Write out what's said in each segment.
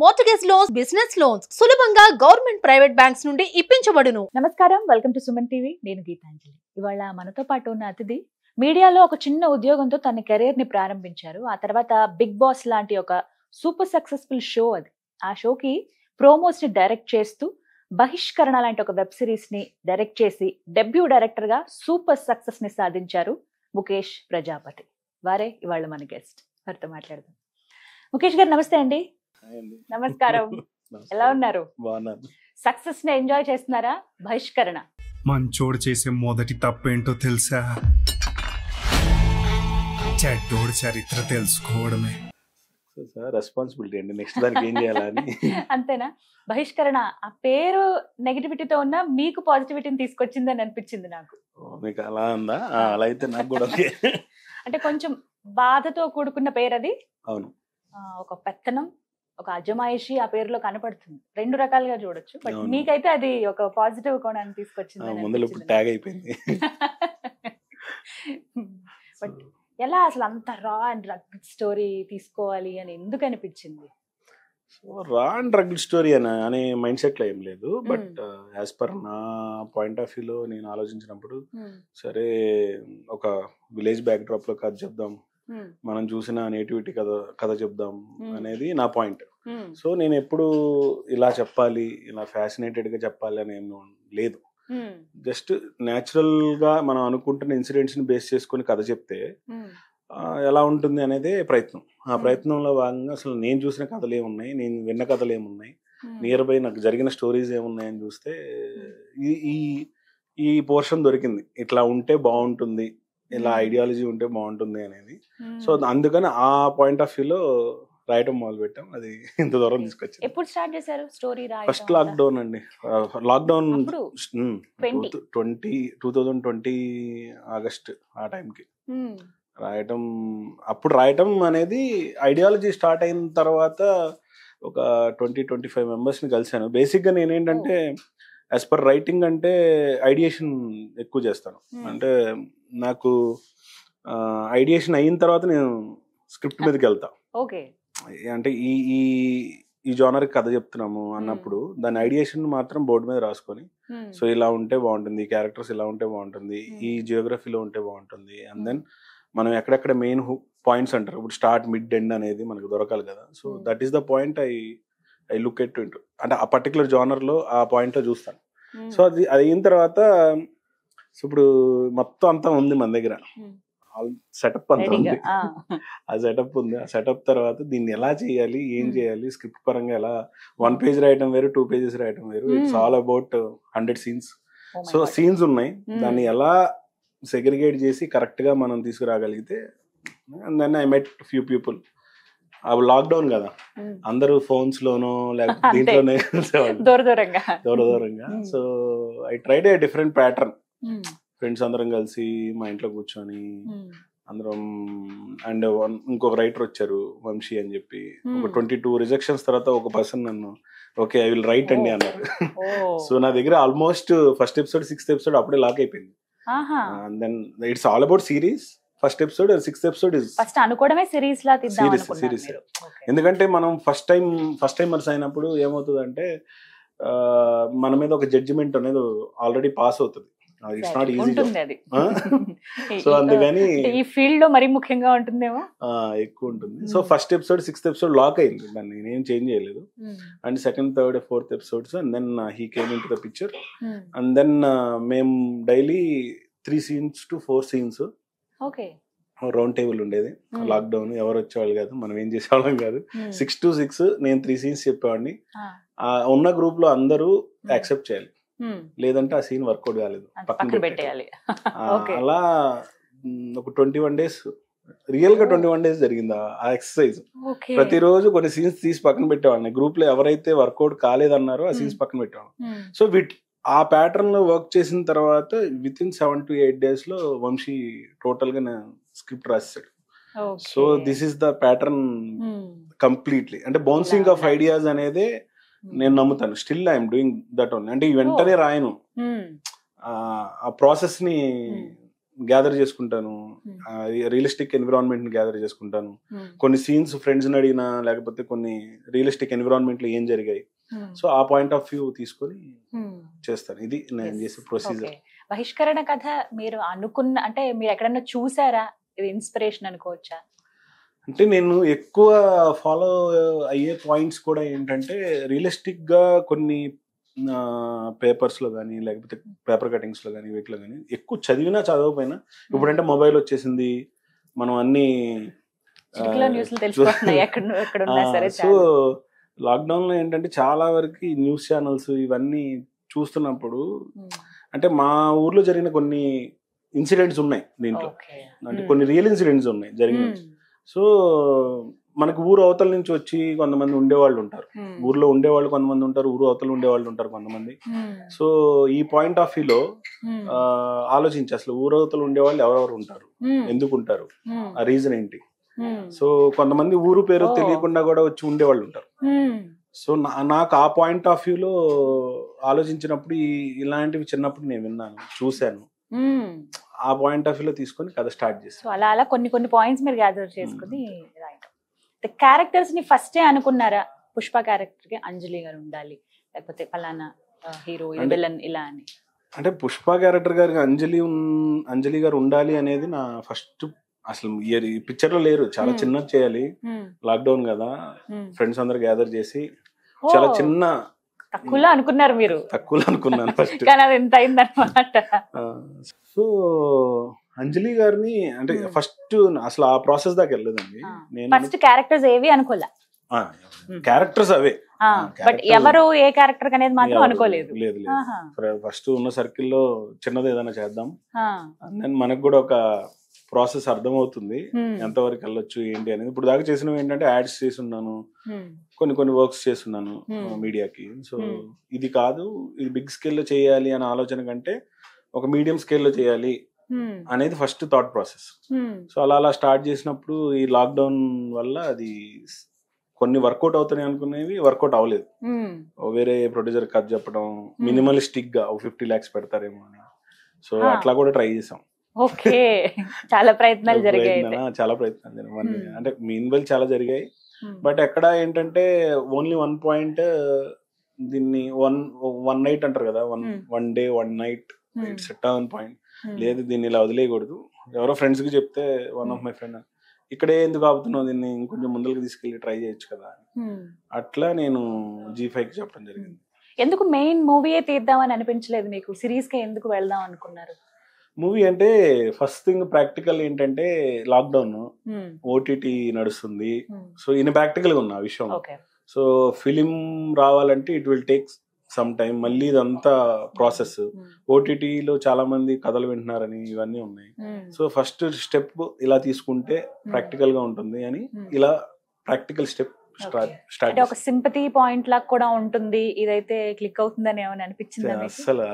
Mortgage loans, business loans సులభంగా government private banks నుండి ఇప్పించబడును. నమస్కారం, వెల్కమ్ టు సుమన్ టీవీ. నేను గీతాంజలి. ఇవాళ మనతో పాటు ఉన్న అతిథి మీడియాలో ఒక చిన్న ఉద్యోగంతో తన కెరీర్ ని ప్రారంభించారు. ఆ తర్వాత బిగ్ బాస్ లాంటి ఒక సూపర్ సక్సెస్ఫుల్ షో అది. ఆ షోకి ప్రోమోస్ ని డైరెక్ట్ చేస్తూ బహిష్కరణ లాంటి ఒక వెబ్ సిరీస్ ని డైరెక్ట్ చేసి డెబ్యూ డైరెక్టర్ గా సూపర్ సక్సెస్ ని సాధించారు ముఖేష్ ప్రజాపతి. వారే ఇవాళ మన గెస్ట్. వారితో మాట్లాడదాం. ముఖేష్ గారు నమస్తే అండి. నమస్కారం. ఎలా ఉన్నారు? సక్సెస్ ని ఎంజాయ్ చేస్తున్నారా? బహిష్కరణ మంచోడు చేసే మొదటి తప్పేంటో తెలుసా? చెడ్డోడు చరిత్ర తెలుసుకోవడమే. రెస్పాన్సిబిలిటీ అండి. నెక్స్ట్ దానికి ఏం చేయాలని. అంతేనా? బహిష్కరణ ఆ పేరు నెగటివిటీతో ఉన్నా మీకు పాజిటివిటీని తీసుకొచ్చిందని అనిపించింది నాకు. మీకు అలా ఉందా? అలా అయితే నాకు కూడా అంటే కొంచెం బాధతో కూడుకున్న పేరు అది. అవును. ఒక పెత్తనం, ఒక అజమాయిషి ఆ పేరులో కనపడుతుంది. రెండు రకాలుగా చూడొచ్చు. బట్ మీకైతే అది ఒక పాజిటివ్ కోణాన్ని తీసుకొచ్చింది. ట్యాగ్ అయిపోయింది. బట్ ఎలా అసలు అంత రా అండ్ రగ్డ్ స్టోరీ తీసుకోవాలి అని ఎందుకు అనిపించింది? సో రా అండ్ రగ్డ్ స్టోరీ అనే మైండ్ సెట్ లో ఏం లేదు. బట్ యాజ్ పర్ నా పాయింట్ ఆఫ్ వ్యూలో నేను ఆలోచించినప్పుడు సరే ఒక విలేజ్ బ్యాక్ డ్రాప్ లో కథ చెప్దాం, మనం చూసిన నేటివిటీ కథ చెప్దాం అనేది నా పాయింట్. సో నేను ఎప్పుడు ఇలా చెప్పాలి, ఇలా ఫ్యాసినేటెడ్ గా చెప్పాలి అని ఏం లేదు. జస్ట్ న్యాచురల్ గా మనం అనుకుంటున్న ఇన్సిడెంట్స్ ని బేస్ చేసుకుని కథ చెప్తే ఎలా ఉంటుంది అనేదే ప్రయత్నం. ఆ ప్రయత్నంలో భాగంగా అసలు నేను చూసిన కథలు ఏమున్నాయి, నేను విన్న కథలు ఏమున్నాయి, నియర్ బై నాకు జరిగిన స్టోరీస్ ఏమున్నాయని చూస్తే ఈ పోర్షన్ దొరికింది. ఇట్లా ఉంటే బాగుంటుంది, ఇలా ఐడియాలజీ ఉంటే బాగుంటుంది అనేది. సో అందుకని ఆ పాయింట్ ఆఫ్ వ్యూలో రాయటం మొదలు పెట్టాం. అది ఇంత దూరం తీసుకొచ్చింది. ఎప్పుడు స్టార్ట్ చేశారు స్టోరీ రాయటం? ఫస్ట్ లాక్డౌన్ అండి. లాక్డౌన్ 2020 ఆగస్ట్ ఆ టైంకి రాయటం. అప్పుడు రాయటం అనేది ఐడియాలజీ స్టార్ట్ అయిన తర్వాత ఒక 20-25 మెంబర్స్ని కలిశాను. బేసిక్గా నేనేంటంటే యాజ్ పర్ రైటింగ్ అంటే ఐడియేషన్ ఎక్కువ చేస్తాను. అంటే నాకు ఐడియేషన్ అయిన తర్వాత నేను స్క్రిప్ట్ మీదకి వెళ్తా. ఓకే. అంటే ఈ జోనర్కి కథ చెప్తున్నాము అన్నప్పుడు దాని ఐడియేషన్ మాత్రం బోర్డు మీద రాసుకొని, సో ఇలా ఉంటే బాగుంటుంది, ఈ క్యారెక్టర్స్ ఇలా ఉంటే బాగుంటుంది, ఈ జియోగ్రఫీలో ఉంటే బాగుంటుంది, అండ్ దెన్ మనం ఎక్కడెక్కడ మెయిన్ పాయింట్స్ అంటారు. ఇప్పుడు స్టార్ట్ మిడ్ ఎండ్ అనేది మనకు దొరకాలి కదా. So that is the point I look at into. అంటే ఆ పర్టికులర్ జానర్లో ఆ పాయింట్లో చూస్తాను. సో అది అయిన తర్వాత సో ఇప్పుడు మొత్తం అంతా ఉంది మన దగ్గర, సెటప్ అంతా ఉంది. ఆ సెటప్ ఉంది. ఆ సెటప్ తర్వాత దీన్ని ఎలా చేయాలి, ఏం చేయాలి, స్క్రిప్ట్ పరంగా ఎలా 1 పేజ్ రాయటం వేరు, 2 పేజెస్ రాయటం వేరు. It's all about 100 scenes. So scenes ఉన్నాయి, దాన్ని ఎలా సెగ్రిగేట్ చేసి కరెక్ట్ గా మనం తీసుకురాగలిగితే. And then I met few people. అవి లాక్డౌన్ కదా, అందరూ ఫోన్స్ లోనో లేకపోతే దీంట్లోనే దూరంగా. So I tried a different pattern. Friends అందరం కలిసి మా ఇంట్లో కూర్చొని అందరం, అండ్ ఇంకొక రైటర్ వచ్చారు వంశీ అని చెప్పి. ఒక 22 రిజెక్షన్స్ తర్వాత ఒక పర్సన్ నన్ను ఓకే ఐ విల్ రైట్ అండి అన్నారు. సో నా దగ్గర almost first episode 6th episode అప్పుడే లాక్ అయిపోయింది. And then it's all about series. First episode or 6th episode is first అనుకోవడమే సిరీస్ లా తీద్దాం అనుకున్నాను మీరు. ఎందుకంటే మనం ఫస్ట్ టైమర్స్ అయినప్పుడు ఏమవుతుందంటే మన మీద ఒక జడ్జిమెంట్ అనేది ఆల్రెడీ పాస్ అవుతుంది. ఇట్స్ నాట్ ఈజీ అది. సో అందుకని ఈ ఫీల్డ్ లో మరీ ముఖ్యంగా ఉంటుందేమో, ఎక్కువ ఉంటుంది. So first episode 6th episode lock అయింది, దాన్ని నేనేం చేంజ్ చేయలేదు. And 2nd, 3rd, 4th episodes and then he came in to the picture. అండ్ దెన్ మేము daily 3 scenes to 4 scenes round table ఉండేది. లాక్డౌన్ ఎవరు వచ్చేవాళ్ళు కాదు, మనం ఏం చేసేవాళ్ళం కాదు. 6 to 6 నేను 3 scenes చెప్పేవాడిని. ఉన్న గ్రూప్ లో అందరూ యాక్సెప్ట్ చేయాలి, లేదంటే ఆ సీన్ వర్కౌట్ కాలేదు, పక్కన పెట్టేయాలి. అలా ఒక 21 days, రియల్ గా 21 days జరిగింది ఆ ఎక్సర్సైజ్. ప్రతిరోజు కొన్ని సీన్స్ తీసి పక్కన పెట్టేవాడిని. గ్రూప్ లో ఎవరైతే వర్కౌట్ కాలేదన్నారో ఆ సీన్స్ పక్కన పెట్టేవాడిని. సో ఆ ప్యాటర్న్ లో వర్క్ చేసిన తర్వాత విత్ ఇన్ 7 to 8 days లో వంశీ టోటల్ గా స్క్రిప్ట్ రాశాడు. So this is the pattern completely. అంటే బౌన్సింగ్ ఆఫ్ ఐడియాస్ అనేది నేను నమ్ముతాను. Still I'm doing that only. అంటే వెంటనే రాయను, ఆ ప్రాసెస్ ని గ్యాదర్ చేసుకుంటాను, రియలిస్టిక్ ఎన్విరాన్మెంట్ ని గ్యాదర్ చేసుకుంటాను. కొన్ని సీన్స్ ఫ్రెండ్స్ అడిగినా లేకపోతే కొన్ని రియలిస్టిక్ ఎన్విరాన్మెంట్ లో ఏం జరిగాయి, సో ఆ పాయింట్ ఆఫ్ వ్యూ తీసుకొని చేస్తాను. ఇది నేను చేసే ప్రొసీజర్. బహిష్కరణ కథ మీరు అనుకున్న, అంటే మీరు ఎక్కడన్నా చూసారా, ఇది ఇన్స్పిరేషన్ అనుకోవచ్చా? అంటే నేను ఎక్కువ ఫాలో అయ్యే పాయింట్స్ కూడా ఏంటంటే రియలిస్టిక్ గా కొన్ని పేపర్స్ లో కానీ లేకపోతే పేపర్ కటింగ్స్ లో కానీ వీటిలో కానీ ఎక్కువ చదివినా చదవకపోయినా, ఇప్పుడంటే మొబైల్ వచ్చేసింది, మనం అన్ని సో లాక్డౌన్ లో ఏంటంటే చాలా వరకు న్యూస్ ఛానల్స్ ఇవన్నీ చూస్తున్నప్పుడు అంటే మా ఊర్లో జరిగిన కొన్ని ఇన్సిడెంట్స్ ఉన్నాయి దీంట్లో, అంటే కొన్ని రియల్ ఇన్సిడెంట్స్ ఉన్నాయి జరిగిన. సో మనకు ఊరు అవతల నుంచి వచ్చి కొంతమంది ఉండేవాళ్ళు ఉంటారు, ఊర్లో ఉండేవాళ్ళు కొంతమంది ఉంటారు, ఊరు అవతల ఉండేవాళ్ళు ఉంటారు కొంతమంది. సో ఈ పాయింట్ ఆఫ్ వ్యూలో ఆలోచించి అసలు ఊరు అవతల ఉండేవాళ్ళు ఎవరెవరు ఉంటారు, ఎందుకు ఉంటారు, ఆ రీజన్ ఏంటి. సో కొంతమంది ఊరు పేరు తెలియకుండా కూడా వచ్చి ఉండేవాళ్ళు ఉంటారు. సో నాకు ఆ పాయింట్ ఆఫ్ వ్యూలో ఆలోచించినప్పుడు ఇలాంటివి చిన్నప్పుడు నేను విన్నాను, చూశాను. ఆ పాయింట్ ఆఫ్ వ్యూలో తీసుకొని కథ స్టార్ట్ చేస్తాను. అలా అలా కొన్ని పాయింట్స్ మీరు గ్యాదర్ చేసుకుని క్యారెక్టర్స్ ని ఫస్టే అనుకున్నారా, పుష్ప క్యారెక్టర్ కి అంజలి గారు ఉండాలి లేకపోతే పలానా హీరో విలన్ ఇలా అని? అంటే పుష్ప క్యారెక్టర్ గారికి అంజలి గారు ఉండాలి అనేది నా ఫస్ట్. అసలు ఈ పిక్చర్ లో లేరు, చాలా చిన్నది చేయాలి, లాక్డౌన్ కదా, ఫ్రెండ్స్ అందరు గ్యాదర్ చేసి చాలా చిన్న తక్కువలో అనుకున్నారు మీరు? తక్కువలో అనుకున్నాను ఫస్ట్, కానీ అది ఎంత అయిందన్నమాట. సో అంజలి గారిని అంటే ఫస్ట్ అసలు ఆ ప్రాసెస్ దాకా వెళ్ళలేదండి నేను. ఫస్ట్ క్యారెక్టర్స్ ఏవి అనుకోలే, క్యారెక్టర్స్ అవే, బట్ ఎవరు ఏ క్యారెక్టర్ అనేది మాత్రం అనుకోలేదు. లేదు ఫస్ట్ ఉన్న సర్కిల్లో చిన్నది ఏదైనా చేద్దాం, దెన్ మనకు కూడా ఒక ప్రాసెస్ అర్థమవుతుంది ఎంతవరకు వెళ్ళొచ్చు ఏంటి అనేది. ఇప్పుడు దాకా చేసినవి ఏంటంటే యాడ్స్ చేస్తున్నాను, కొన్ని వర్క్స్ చేస్తున్నాను మీడియాకి. సో ఇది కాదు, ఇది బిగ్ స్కేల్లో చేయాలి అనే ఆలోచన కంటే ఒక మీడియం స్కేల్లో చేయాలి అనేది ఫస్ట్ థాట్ ప్రాసెస్. సో అలా స్టార్ట్ చేసినప్పుడు ఈ లాక్డౌన్ వల్ల అది కొన్ని వర్కౌట్ అవుతాయి అనుకునేవి వర్కౌట్ అవ్వలేదు. వేరే ప్రొడ్యూసర్ కథ చెప్పడం, మినిమలిస్టిక్ గా 50 lakhs పెడతారేమో అని. సో అట్లా కూడా ట్రై చేసాం. ఓకే, చాలా ప్రయత్నాలు జరిగాయి. చాలా ప్రయత్నాలు జరిగాయి, అంటే మీన్ వెల్ చాలా జరిగాయి. బట్ ఎక్కడ ఏంటంటే ఓన్లీ 1 point, దీన్ని వన్ నైట్ అంటారు కదా, one day 1 night, it's turn point. లేదు దీన్ని ఇలా వదిలేయకూడదు. ఎవరో ఫ్రెండ్స్ కి చెప్తే వన్ ఆఫ్ మై ఫ్రెండ్, ఇక్కడే ఎందుకు ఆపుతున్నావు, దీన్ని ఇంకొంచెం ముందుకు తీసుకెళ్ళి ట్రై చేయొచ్చు కదా. అట్లా నేను G5 కి చెప్పడం జరిగింది. ఎందుకు మెయిన్ మూవీయే తీద్దామని అనిపించలేదు మీకు? సిరీస్ కి ఎందుకు వెళ్దాం అనుకున్నారు? మూవీ అంటే ఫస్ట్ థింగ్ ప్రాక్టికల్ ఏంటంటే లాక్డౌన్, ఓటీటీ నడుస్తుంది. సో ఇన్ ప్రాక్టికల్ గా ఉన్న ఆ విషయం. సో ఫిలిం రావాలంటే it will take some time, మళ్ళీ ఇదంతా ప్రాసెస్. ఓటీటీలో చాలా మంది కథలు వింటున్నారని ఇవన్నీ ఉన్నాయి. సో ఫస్ట్ స్టెప్ ఇలా తీసుకుంటే ప్రాక్టికల్ గా ఉంటుంది అని ఇలా ప్రాక్టికల్ స్టెప్ స్టార్ట్. ఒక సింపతి పాయింట్ లాగా కూడా ఉంటుంది, ఇదైతే క్లిక్ అవుతుందని ఏమైనా అనిపించింది?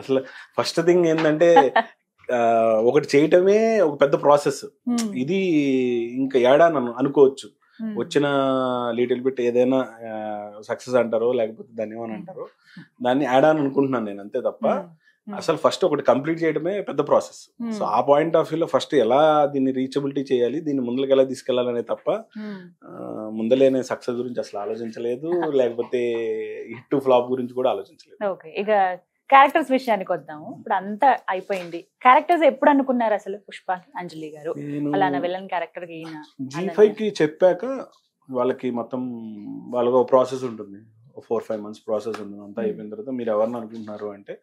అసలు ఫస్ట్ థింగ్ ఏంటంటే ఒకటి చేయటమే ఒక పెద్ద ప్రాసెస్. ఇది ఇంకా ఏడా అనుకోవచ్చు, వచ్చిన లిటిల్ బిట్ ఏదైనా సక్సెస్ అంటారో లేకపోతే దాన్ని ఏమని అంటారో, దాన్ని యాడ్ ఆన్ అనుకుంటున్నాను నేను, అంతే తప్ప అసలు ఫస్ట్ ఒకటి కంప్లీట్ చేయడమే పెద్ద ప్రాసెస్. సో ఆ పాయింట్ ఆఫ్ వ్యూలో ఫస్ట్ ఎలా దీన్ని రీచబిలిటీ చేయాలి, దీన్ని ముందుకు ఎలా తీసుకెళ్లాలనే తప్ప ముందలేనే సక్సెస్ గురించి అసలు ఆలోచించలేదు, లేకపోతే హిట్ ఫ్లాప్ గురించి కూడా ఆలోచించలేదు. ఓకే, ఇక క్యారెక్టర్స్ విషయానికి వద్దాము. ఇప్పుడు అంతా అయిపోయింది. క్యారెక్టర్స్ ఎప్పుడు అనుకున్నారు అసలు పుష్ప, అంజలి గారు అలానా విలన్ క్యారెక్టర్? G5 కి చెప్పాక వాళ్ళకి మొత్తం వాళ్ళకి ఒక ప్రాసెస్ ఉంటుంది, 4-5 months ప్రాసెస్ ఉంటుంది. అంతా అయిపోయిన తర్వాత మీరు ఎవరిని అనుకుంటున్నారు అంటే,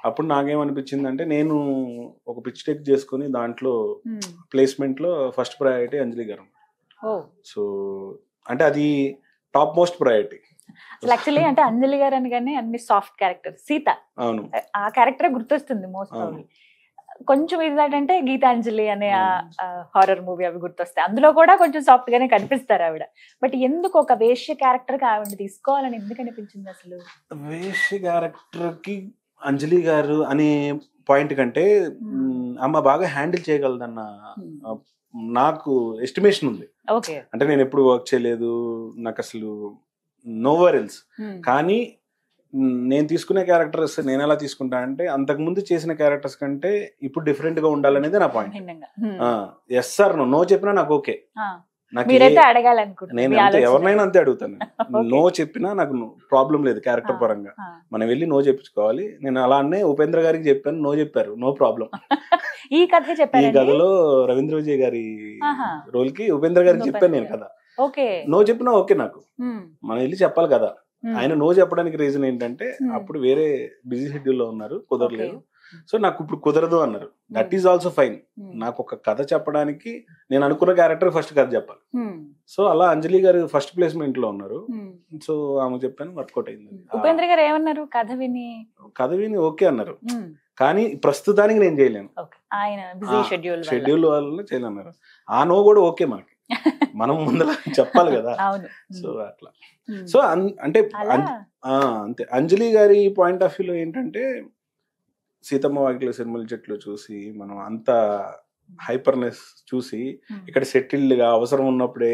అప్పుడు నాకేమనిపించింది అంటే, నేను ఒక పిచ్ టెక్ చేసుకుని దాంట్లో ప్లేస్మెంట్ లో ఫస్ట్ ప్రయారిటీ అంజలి గారు. సో అంటే అది టాప్ మోస్ట్ ప్రయారిటీ. యాక్చువల్లీ అంటే అంజలి గారు అనగానే అన్ని సాఫ్ట్ క్యారెక్టర్, సీత ఆ క్యారెక్టర్ గుర్తొస్తుంది మోస్ట్. కొంచెం ఏంటంటే గీతాంజలి అనే హారర్ మూవీ అవి గుర్తొస్తాయి, అందులో కూడా కొంచెం సాఫ్ట్ గానే కనిపిస్తారు ఆవిడ. బట్ ఎందుకు ఒక వేష్య క్యారెక్టర్ కి ఆవిడ తీసుకోవాలని ఎందుకు అనిపించింది అసలు? వేష్య క్యారెక్టర్ కి అంజలి గారు అనే పాయింట్ కంటే ఆమె బాగా హ్యాండిల్ చేయగలదన్న నాకు ఎస్టిమేషన్ ఉంది. అంటే నేను ఎప్పుడు వర్క్ చేయలేదు, నాకు అసలు నోవర్ ఎల్స్, కానీ నేను తీసుకునే క్యారెక్టర్స్ నేను ఎలా తీసుకుంటా అంటే అంతకుముందు చేసిన క్యారెక్టర్స్ కంటే ఇప్పుడు డిఫరెంట్ గా ఉండాలనేది నా పాయింట్. భిన్నంగా. ఎస్ సార్ నో చెప్పినా నాకు ఓకే. నాకు మీరైతే నేను అడగాలనుకుంటున్నారు అంతే ఎవరినైనా అంతే అడుగుతాను. నో చెప్పినా నాకు ప్రాబ్లం లేదు క్యారెక్టర్ పరంగా. మనం వెళ్ళి నో చెప్పించుకోవాలి. నేను అలానే ఉపేంద్ర గారికి చెప్పాను, నో చెప్పారు, నో ప్రాబ్లం. ఈ కథ ఈ చెప్పారు కథలో రవీంద్ర విజయ్ గారి రోల్ కి ఉపేంద్ర గారికి చెప్పాను నేను కథ. ఓకే, నో చెప్పినా ఓకే నాకు. మనం వెళ్ళి చెప్పాలి కదా. ఆయన నో చెప్పడానికి రీజన్ ఏంటంటే అప్పుడు వేరే బిజీ షెడ్యూల్ లో ఉన్నారు, కుదరలేదు. సో నాకు ఇప్పుడు కుదరదు అన్నారు. That is also fine. నాకు ఒక కథ చెప్పడానికి నేను అనుకున్న క్యారెక్టర్ ఫస్ట్ కథ చెప్పాలి. సో అలా అంజలి గారు ఫస్ట్ ప్లేస్మెంట్ లో ఉన్నారు. సో ఆమె చెప్పాను, వర్కౌట్ అయింది. ఉపేంద్ర గారు ఏమన్నారు కథ విని? ఓకే అన్నారు. కానీ ప్రస్తుతానికి నేను చేయలేను, ఆయన బిజీ షెడ్యూల్ వల్ల చేయలేన్నారు. ఆ నో కూడా ఓకే మనకి, మనం ముందర చెప్పాలి కదా. సో అట్లా. సో అంటే అంతే. అంజలి గారి పాయింట్ ఆఫ్ వ్యూలో ఏంటంటే సీతమ్మ వాకిట్లో సినిమాల చెట్లు చూసి మనం అంత హైపర్నెస్ చూసి ఇక్కడ సెటిల్డ్ గా అవసరం ఉన్నప్పుడే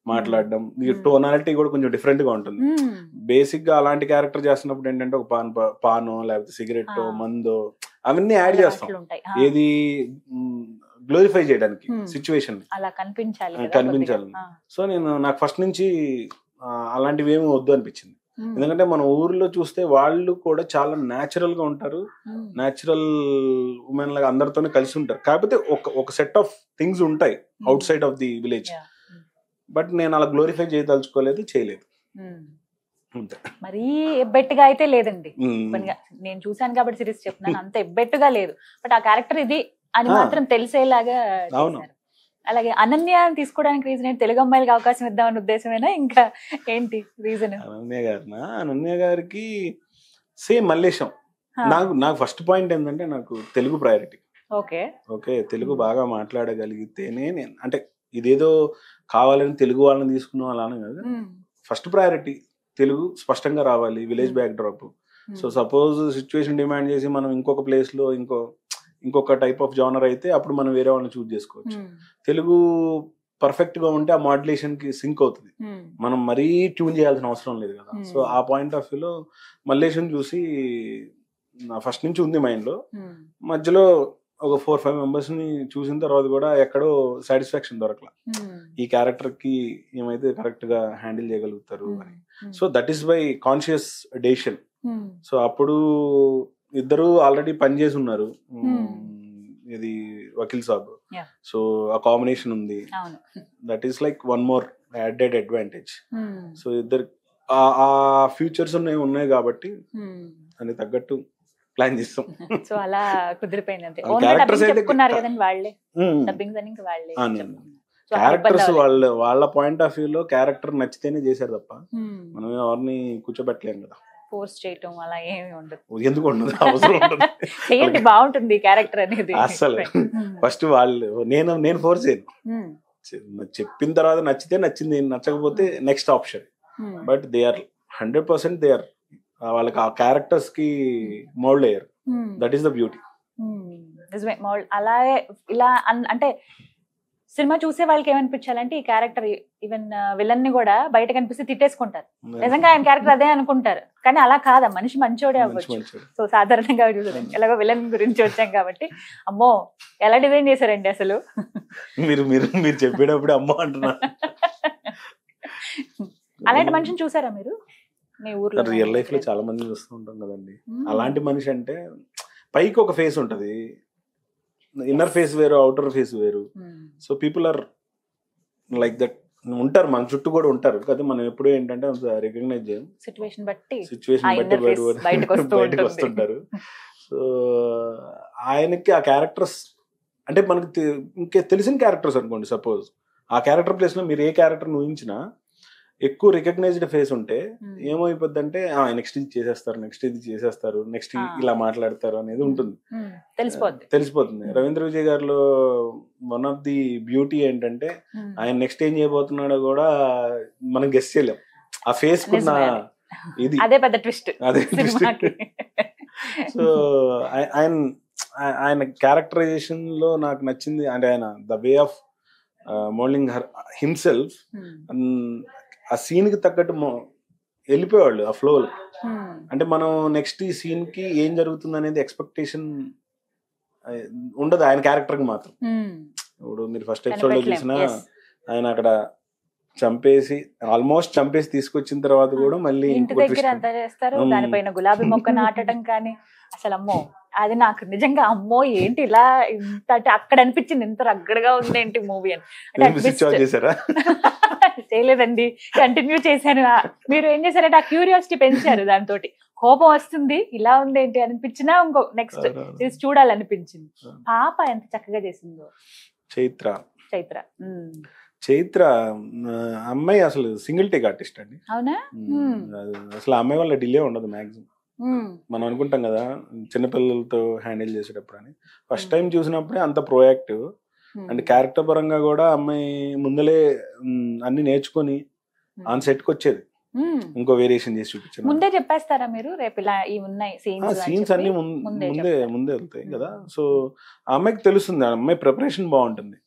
మాట్లాడడం, టోనాలిటీ కూడా కొంచెం డిఫరెంట్ గా ఉంటుంది. బేసిక్ గా అలాంటి క్యారెక్టర్ చేస్తున్నప్పుడు ఏంటంటే ఒక పానో లేకపోతే సిగరెట్ మందో అవన్నీ యాడ్ చేస్తాం, ఏది గ్లోరిఫై చేయడానికి సిచ్యువేషన్ కనిపించాలి. సో నాకు ఫస్ట్ నుంచి అలాంటివి ఏమి వద్దు అనిపించింది. ఎందుకంటే మన ఊర్లో చూస్తే వాళ్ళు కూడా చాలా న్యాచురల్ గా ఉంటారు, న్యాచురల్ ఉమెన్ లాగా అందరితోనే కలిసి ఉంటారు. కాకపోతే ఒక సెట్ ఆఫ్ థింగ్స్ ఉంటాయి out side of the village. But నేను అలా గ్లోరిఫై చేయదలుచుకోలేదు, చేయలేదు. మరీ ఎబ్బెట్టుగా అయితే లేదండి. నేను చూసాను కాబట్టి సిరీస్ చెప్తున్నాను, అంత ఎబ్బెట్టుగా లేదు. బట్ ఆ క్యారెక్టర్ ఇది అని మాత్రం తెలిసేలాగా. అలాగే అనన్య తీసుకోవడానికి రీజన్ ఏంటి? తెలుగు అమ్మాయిలకి అవకాశం ఇద్దామని ఉద్దేశమేనా, ఇంకా ఏంటి రీజన్? అనన్య గారికి సేమ్ మల్లేశం. నాకు ఫస్ట్ పాయింట్ ఏంటంటే నాకు తెలుగు ప్రయారిటీ. ఓకే తెలుగు బాగా మాట్లాడగలిగితేనే నేను, అంటే ఇదేదో కావాలని తెలుగు వాళ్ళని తీసుకున్నాం అలానే కాదు. ఫస్ట్ ప్రయారిటీ తెలుగు స్పష్టంగా రావాలి, village back drop. So suppose situation demand చేసి మనం ఇంకొక ప్లేస్ లో ఇంకొక టైప్ ఆఫ్ జానర్ అయితే అప్పుడు మనం వేరే వాళ్ళని చూస్ చేసుకోవచ్చు. తెలుగు పర్ఫెక్ట్ గా ఉంటే ఆ మాడ్యులేషన్ కి సింక్ అవుతుంది, మనం మరీ ట్యూన్ చేయాల్సిన అవసరం లేదు కదా. సో ఆ పాయింట్ ఆఫ్ వ్యూలో మల్లేశం చూసి నా ఫస్ట్ నుంచి ఉంది మైండ్ లో. మధ్యలో ఒక 4-5 మెంబర్స్ ని చూసిన తర్వాత కూడా ఎక్కడో సాటిస్ఫాక్షన్ దొరకలా, ఈ క్యారెక్టర్ కి ఏమైతే కరెక్ట్ గా హ్యాండిల్ చేయగలుగుతారు అని. So that is by conscious decision. So అప్పుడు ఇద్దరు ఆల్రెడీ పనిచేసి ఉన్నారు, ఇది వకీల్ సాబ్. సో ఆ కాంబినేషన్ ఉంది, that is like one more added advantage. So ఇద్దరు ఆ ఫ్యూచర్స్ ఉన్నాయి కాబట్టి అని తగ్గట్టు ప్లాన్ చేస్తాం. సో అలా కుదిరిపోయింది. క్యారెక్టర్స్ వాళ్ళ పాయింట్ ఆఫ్ వ్యూ లో క్యారెక్టర్ నచ్చితేనే చేశారు తప్ప మనం ఎవరిని కూర్చోబెట్టలేం కదా. ఫోర్స్ చేయటం అలా ఏమి ఉండదు. ఎందుకు ఉండదు, అవసరం ఉండదు. చేయండి, బాగుంటుంది క్యారెక్టర్ అనేది. అసలు ఫస్ట్ వాళ్ళు నేను ఫోర్స్ చేయను, చెప్పిన తర్వాత నచ్చితే నచ్చింది, నచ్చకపోతే next option. But they are 100% they are, వాళ్ళకి ఆ క్యారెక్టర్స్ కి మోల్డ్ అయ్యారు. That is the beauty. నిజమే, మోల్డ్. అలాగే ఇలా అంటే సినిమా చూసే వాళ్ళకి ఏమనిపించాలంటే ఈ క్యారెక్టర్ ఈవెన్ విలన్ ని కూడా బయట కనిపిస్తే తిట్టేసుకుంటారు, నిజంగా ఆయన క్యారెక్టర్ అదే అనుకుంటారు. కానీ అలా కాదా, మనిషి మంచోడే అవ్వచ్చు. సో సాధారణంగా చూడండి, ఎలాగో విలన్ గురించి వచ్చాం కాబట్టి అమ్మో ఎలా డిజైన్ చేశారండి అసలు. మీరు చెప్పేటప్పుడు అమ్మో అంటున్నా. అలాంటి మనిషిని చూసారా మీరు మీ ఊర్లో? రియల్ లైఫ్ లో చాలా మంది చూస్తూ ఉంటాం కదండి. అలాంటి మనిషి అంటే పైకి ఒక ఫేస్ ఉంటది, ఇన్నర్ ఫేస్ వేరు, అవుటర్ ఫేస్ వేరు. So people are like that ఉంటారు, మన చుట్టూ కూడా ఉంటారు. కానీ మనం ఎప్పుడు ఏంటంటే రికగ్నైజ్ చేయం, సిచ్యువేషన్ బట్టి బయటకు వస్తుంటారు. సో ఆయనకి ఆ క్యారెక్టర్స్ అంటే మనకి ఇంకే తెలిసిన క్యారెక్టర్స్ అనుకోండి, సపోజ్ ఆ క్యారెక్టర్ ప్లేస్ లో మీరు ఏ క్యారెక్టర్ ఊహించినా ఎక్కువ రికగ్నైజ్డ్ ఫేస్ ఉంటే ఏమైపోద్ది అంటే నెక్స్ట్ ఇది చేసేస్తారు, నెక్స్ట్ ఇది చేసేస్తారు, నెక్స్ట్ ఇలా మాట్లాడతారు అనేది ఉంటుంది, తెలిసిపోతుంది. రవీంద్ర విజయ్ గారిలో వన్ ఆఫ్ ది బ్యూటీ ఏంటంటే ఆయన నెక్స్ట్ ఏం చేయబోతున్నాడో కూడా మనం గెస్ చేయలేం. ఆ ఫేస్ కున్న ఇది అదే పెద్ద ట్విస్ట్. సో ఆయన క్యారెక్టరైజేషన్ లో నాకు నచ్చింది అంటే ఆయన the way of moulding himself. ఆ సీన్ కి తగ్గట్టు వెళ్ళిపోయేవాళ్ళు ఆ ఫ్లో. అంటే మనం నెక్స్ట్ ఈ సీన్ కి ఏం జరుగుతుంది అనేది ఎక్స్పెక్టేషన్ ఉండదు ఆయన క్యారెక్టర్ కి మాత్రం. ఇప్పుడు మీరు ఫస్ట్ ఎపిసోడ్ లో చూసినా ఆయన అక్కడ చంపేసి ఆల్మోస్ట్ చంపేసి తీసుకొచ్చిన తర్వాత కూడా మళ్ళీ ఇంటి దగ్గర అంతా చేస్తారు, దానిపైన గులాబీ మొక్క నాటడం కానీ అసలు అమ్మో అది నాకు నిజంగా అమ్మో ఏంటి ఇలా ఇంత అంటే అక్కడ అనిపించింది ఇంత రగ్గడగా ఉంది ఏంటి మూవీ అని. చేయలేదండి, కంటిన్యూ చేశాను. మీరు ఏం చేశారంటే ఆ క్యూరియాసిటీ పెంచారు, దాంతో కోపం వస్తుంది ఇలా ఉంది ఏంటి అనిపించినా ఇంకో నెక్స్ట్ చూడాలనిపించింది. పాప ఎంత చక్కగా చేసిందో చైత్ర. చైత్ర అమ్మాయి అసలు సింగిల్ టేక్ ఆర్టిస్ట్ అండి. అవునా? అసలు అమ్మాయి వల్ల డిలే ఉండదు మాక్సిమం. మనం అనుకుంటాం కదా చిన్నపిల్లలతో హ్యాండిల్ చేసేటప్పుడు అని, ఫస్ట్ టైం చూసినప్పుడే అంత ప్రోయాక్టివ్ అండ్ క్యారెక్టర్ పరంగా కూడా అమ్మాయి ముందలే అన్ని నేర్చుకొని ఆన్ సెట్ కి వచ్చేది. ఇంకో వేరియేషన్ చేసి చూపించారు. ముందే చెప్పేస్తారా మీరు రేపు ఇలా ఉన్నాయి సీన్స్ అన్ని ముందే వెళ్తాయి కదా. సో ఆ అమ్మాయికి తెలుస్తుంది, ఆ అమ్మాయి ప్రిపరేషన్ బాగుంటుంది.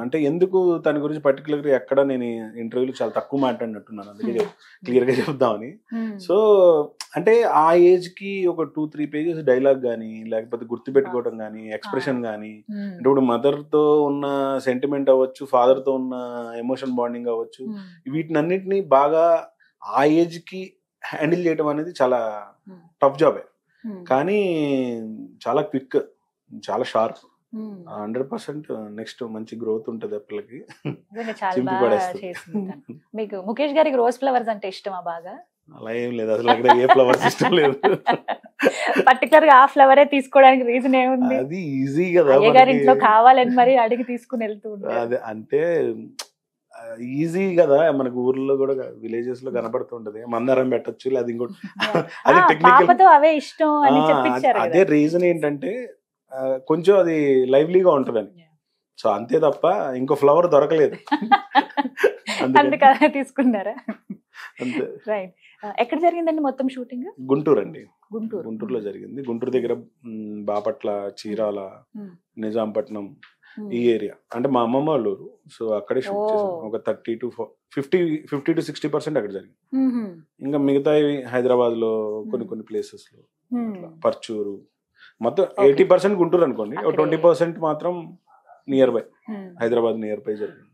అంటే ఎందుకు తన గురించి పర్టికులర్ గా ఎక్కడ నేను ఇంటర్వ్యూలో చాలా తక్కువ మాట్లాడినట్టున్నాను, అందుకే క్లియర్ గా చెప్దామని. సో అంటే ఆ ఏజ్ కి ఒక 2-3 pages డైలాగ్ గానీ, లేకపోతే గుర్తు పెట్టుకోవడం గానీ, ఎక్స్ప్రెషన్ గానీ, అంటే ఇప్పుడు మదర్ తో ఉన్న సెంటిమెంట్ అవ్వచ్చు, ఫాదర్ తో ఉన్న ఎమోషన్ బాండింగ్ అవ్వచ్చు, వీటినన్నిటిని బాగా ఆ ఏజ్ కి హ్యాండిల్ చేయడం అనేది చాలా టఫ్ జాబే. కానీ చాలా క్విక్, చాలా షార్ప్, 100% నెక్స్ట్ మంచి గ్రోత్ ఉంటది పిల్లకి. మీకు ముఖేష్ గారికి రోజ్ ఫ్లవర్స్ అంటే ఇష్టమా బాగా? అలా ఏం లేదు, అసలు అక్కడ ఏ ఫ్లవర్స్ ఇష్టం లేదు. పర్టికులర్ గా ఆ ఫ్లవరే తీసుకోవడానికి రీజన్ ఏముంది? అది ఈజీ కదా, గారి ఇంట్లో కావాలని మరి అడిగి తీసుకుని వెళ్తూ ఉంటారు. అదే అంటే ఈజీ కదా, మనకు ఊర్లో కూడా విలేజెస్ లో కనపడుతుంటది, మందారం పెట్టచ్చు, లేదా ఇంకోటి. అది టెక్నికల్, అవే ఇష్టం అని చెప్పించారు. అదే రీజన్ ఏంటంటే కొంచెం అది లైవ్లీగా ఉంటదని. సో అంతే తప్ప ఇంకో ఫ్లవర్ దొరకలేదు, అందుకనే తీసుకున్నారా? అంతే. రైట్. ఎక్కడ జరిగిందండి మొత్తం షూటింగ్? గుంటూరు అండి, గుంటూరులో జరిగింది. గుంటూరు దగ్గర బాపట్ల, చీరాల, నిజాంపట్నం ఈ ఏరియా, అంటే మా అమ్మమ్మ వాళ్ళ ఊరు. సో అక్కడే షూట్ చేసాం. ఒక 50-60% అక్కడ జరిగింది. ఇంకా మిగతా హైదరాబాద్ లో కొన్ని ప్లేసెస్ లో, పర్చూరు, మొత్తం 80% గుంటూరు అనుకోండి, 20% మాత్రం near by Hyderabad near by జరిగింది.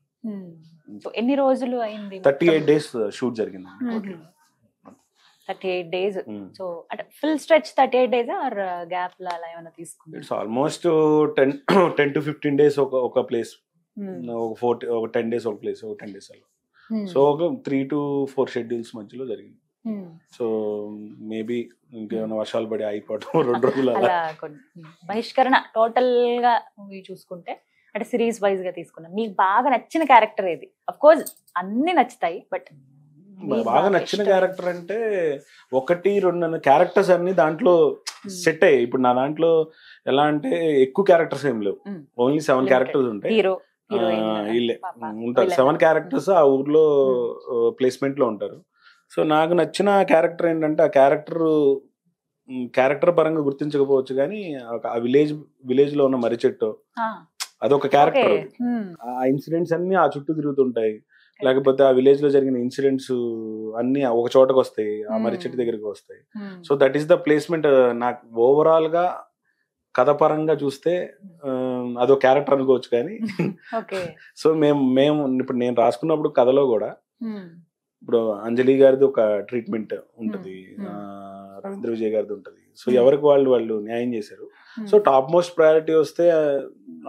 ఎన్ని రోజులు అయింది? 38 days షూట్ జరిగింది. 38 days. సో అంటే full stretch 38 days or gap లా అలా ఏమైనా తీసుకున్నారు? ఇట్స్ ఆల్మోస్ట్ 10 to 15 days ఒక ప్లేస్, ఒక 10 days ఒక ప్లేస్, ఒక 10 days అలా. సో ఒక 3 to 4 schedules మధ్యలో జరిగింది. సో మేబీ ఇంకేమైనా వర్షాలు పడి అయిపోవడం 2 రోజులు అలా. బహిష్కరణ టోటల్ గా మూవీ చూసుకుంటే అంటే సిరీస్ వైజ్ గా తీసుకున్నా, మీకు బాగా నచ్చిన క్యారెక్టర్ ఏది? అఫ్ కోర్స్ అన్ని నచ్చుతాయి, బట్ బాగా నచ్చిన క్యారెక్టర్ అంటే 1-2 క్యారెక్టర్స్ అన్ని దాంట్లో సెట్ అయ్యాయి. ఇప్పుడు నా దాంట్లో ఎలా అంటే ఎక్కువ క్యారెక్టర్స్ ఏం లేవు, ఓన్లీ 7 క్యారెక్టర్స్ ఉంటాయి. వీళ్ళే ఉంటారు 7 క్యారెక్టర్స్ ఆ ఊర్లో ప్లేస్మెంట్ లో ఉంటారు. సో నాకు నచ్చిన క్యారెక్టర్ ఏంటంటే, ఆ క్యారెక్టర్ పరంగా గుర్తించకపోవచ్చు కానీ ఆ విలేజ్ లో ఉన్న మర్రి చెట్టు అదొక క్యారెక్టర్. ఆ ఇన్సిడెంట్స్ అన్ని ఆ చుట్టూ తిరుగుతుంటాయి, లేకపోతే ఆ విలేజ్ లో జరిగిన ఇన్సిడెంట్స్ అన్ని ఒక చోటకు వస్తాయి, ఆ మర్రి చెట్టు దగ్గరికి వస్తాయి. So that is the placement. నాకు ఓవరాల్ గా కథ పరంగా చూస్తే అదో క్యారెక్టర్ అనుకోవచ్చు కానీ. సో మేము ఇప్పుడు నేను రాసుకున్నప్పుడు కథలో కూడా ఇప్పుడు అంజలి గారిది ఒక ట్రీట్మెంట్ ఉంటది, రవీంద్ర విజయ్ గారిది ఉంటది. సో ఎవరికి వాళ్ళు న్యాయం చేశారు. సో టాప్ మోస్ట్ ప్రయారిటీ వస్తే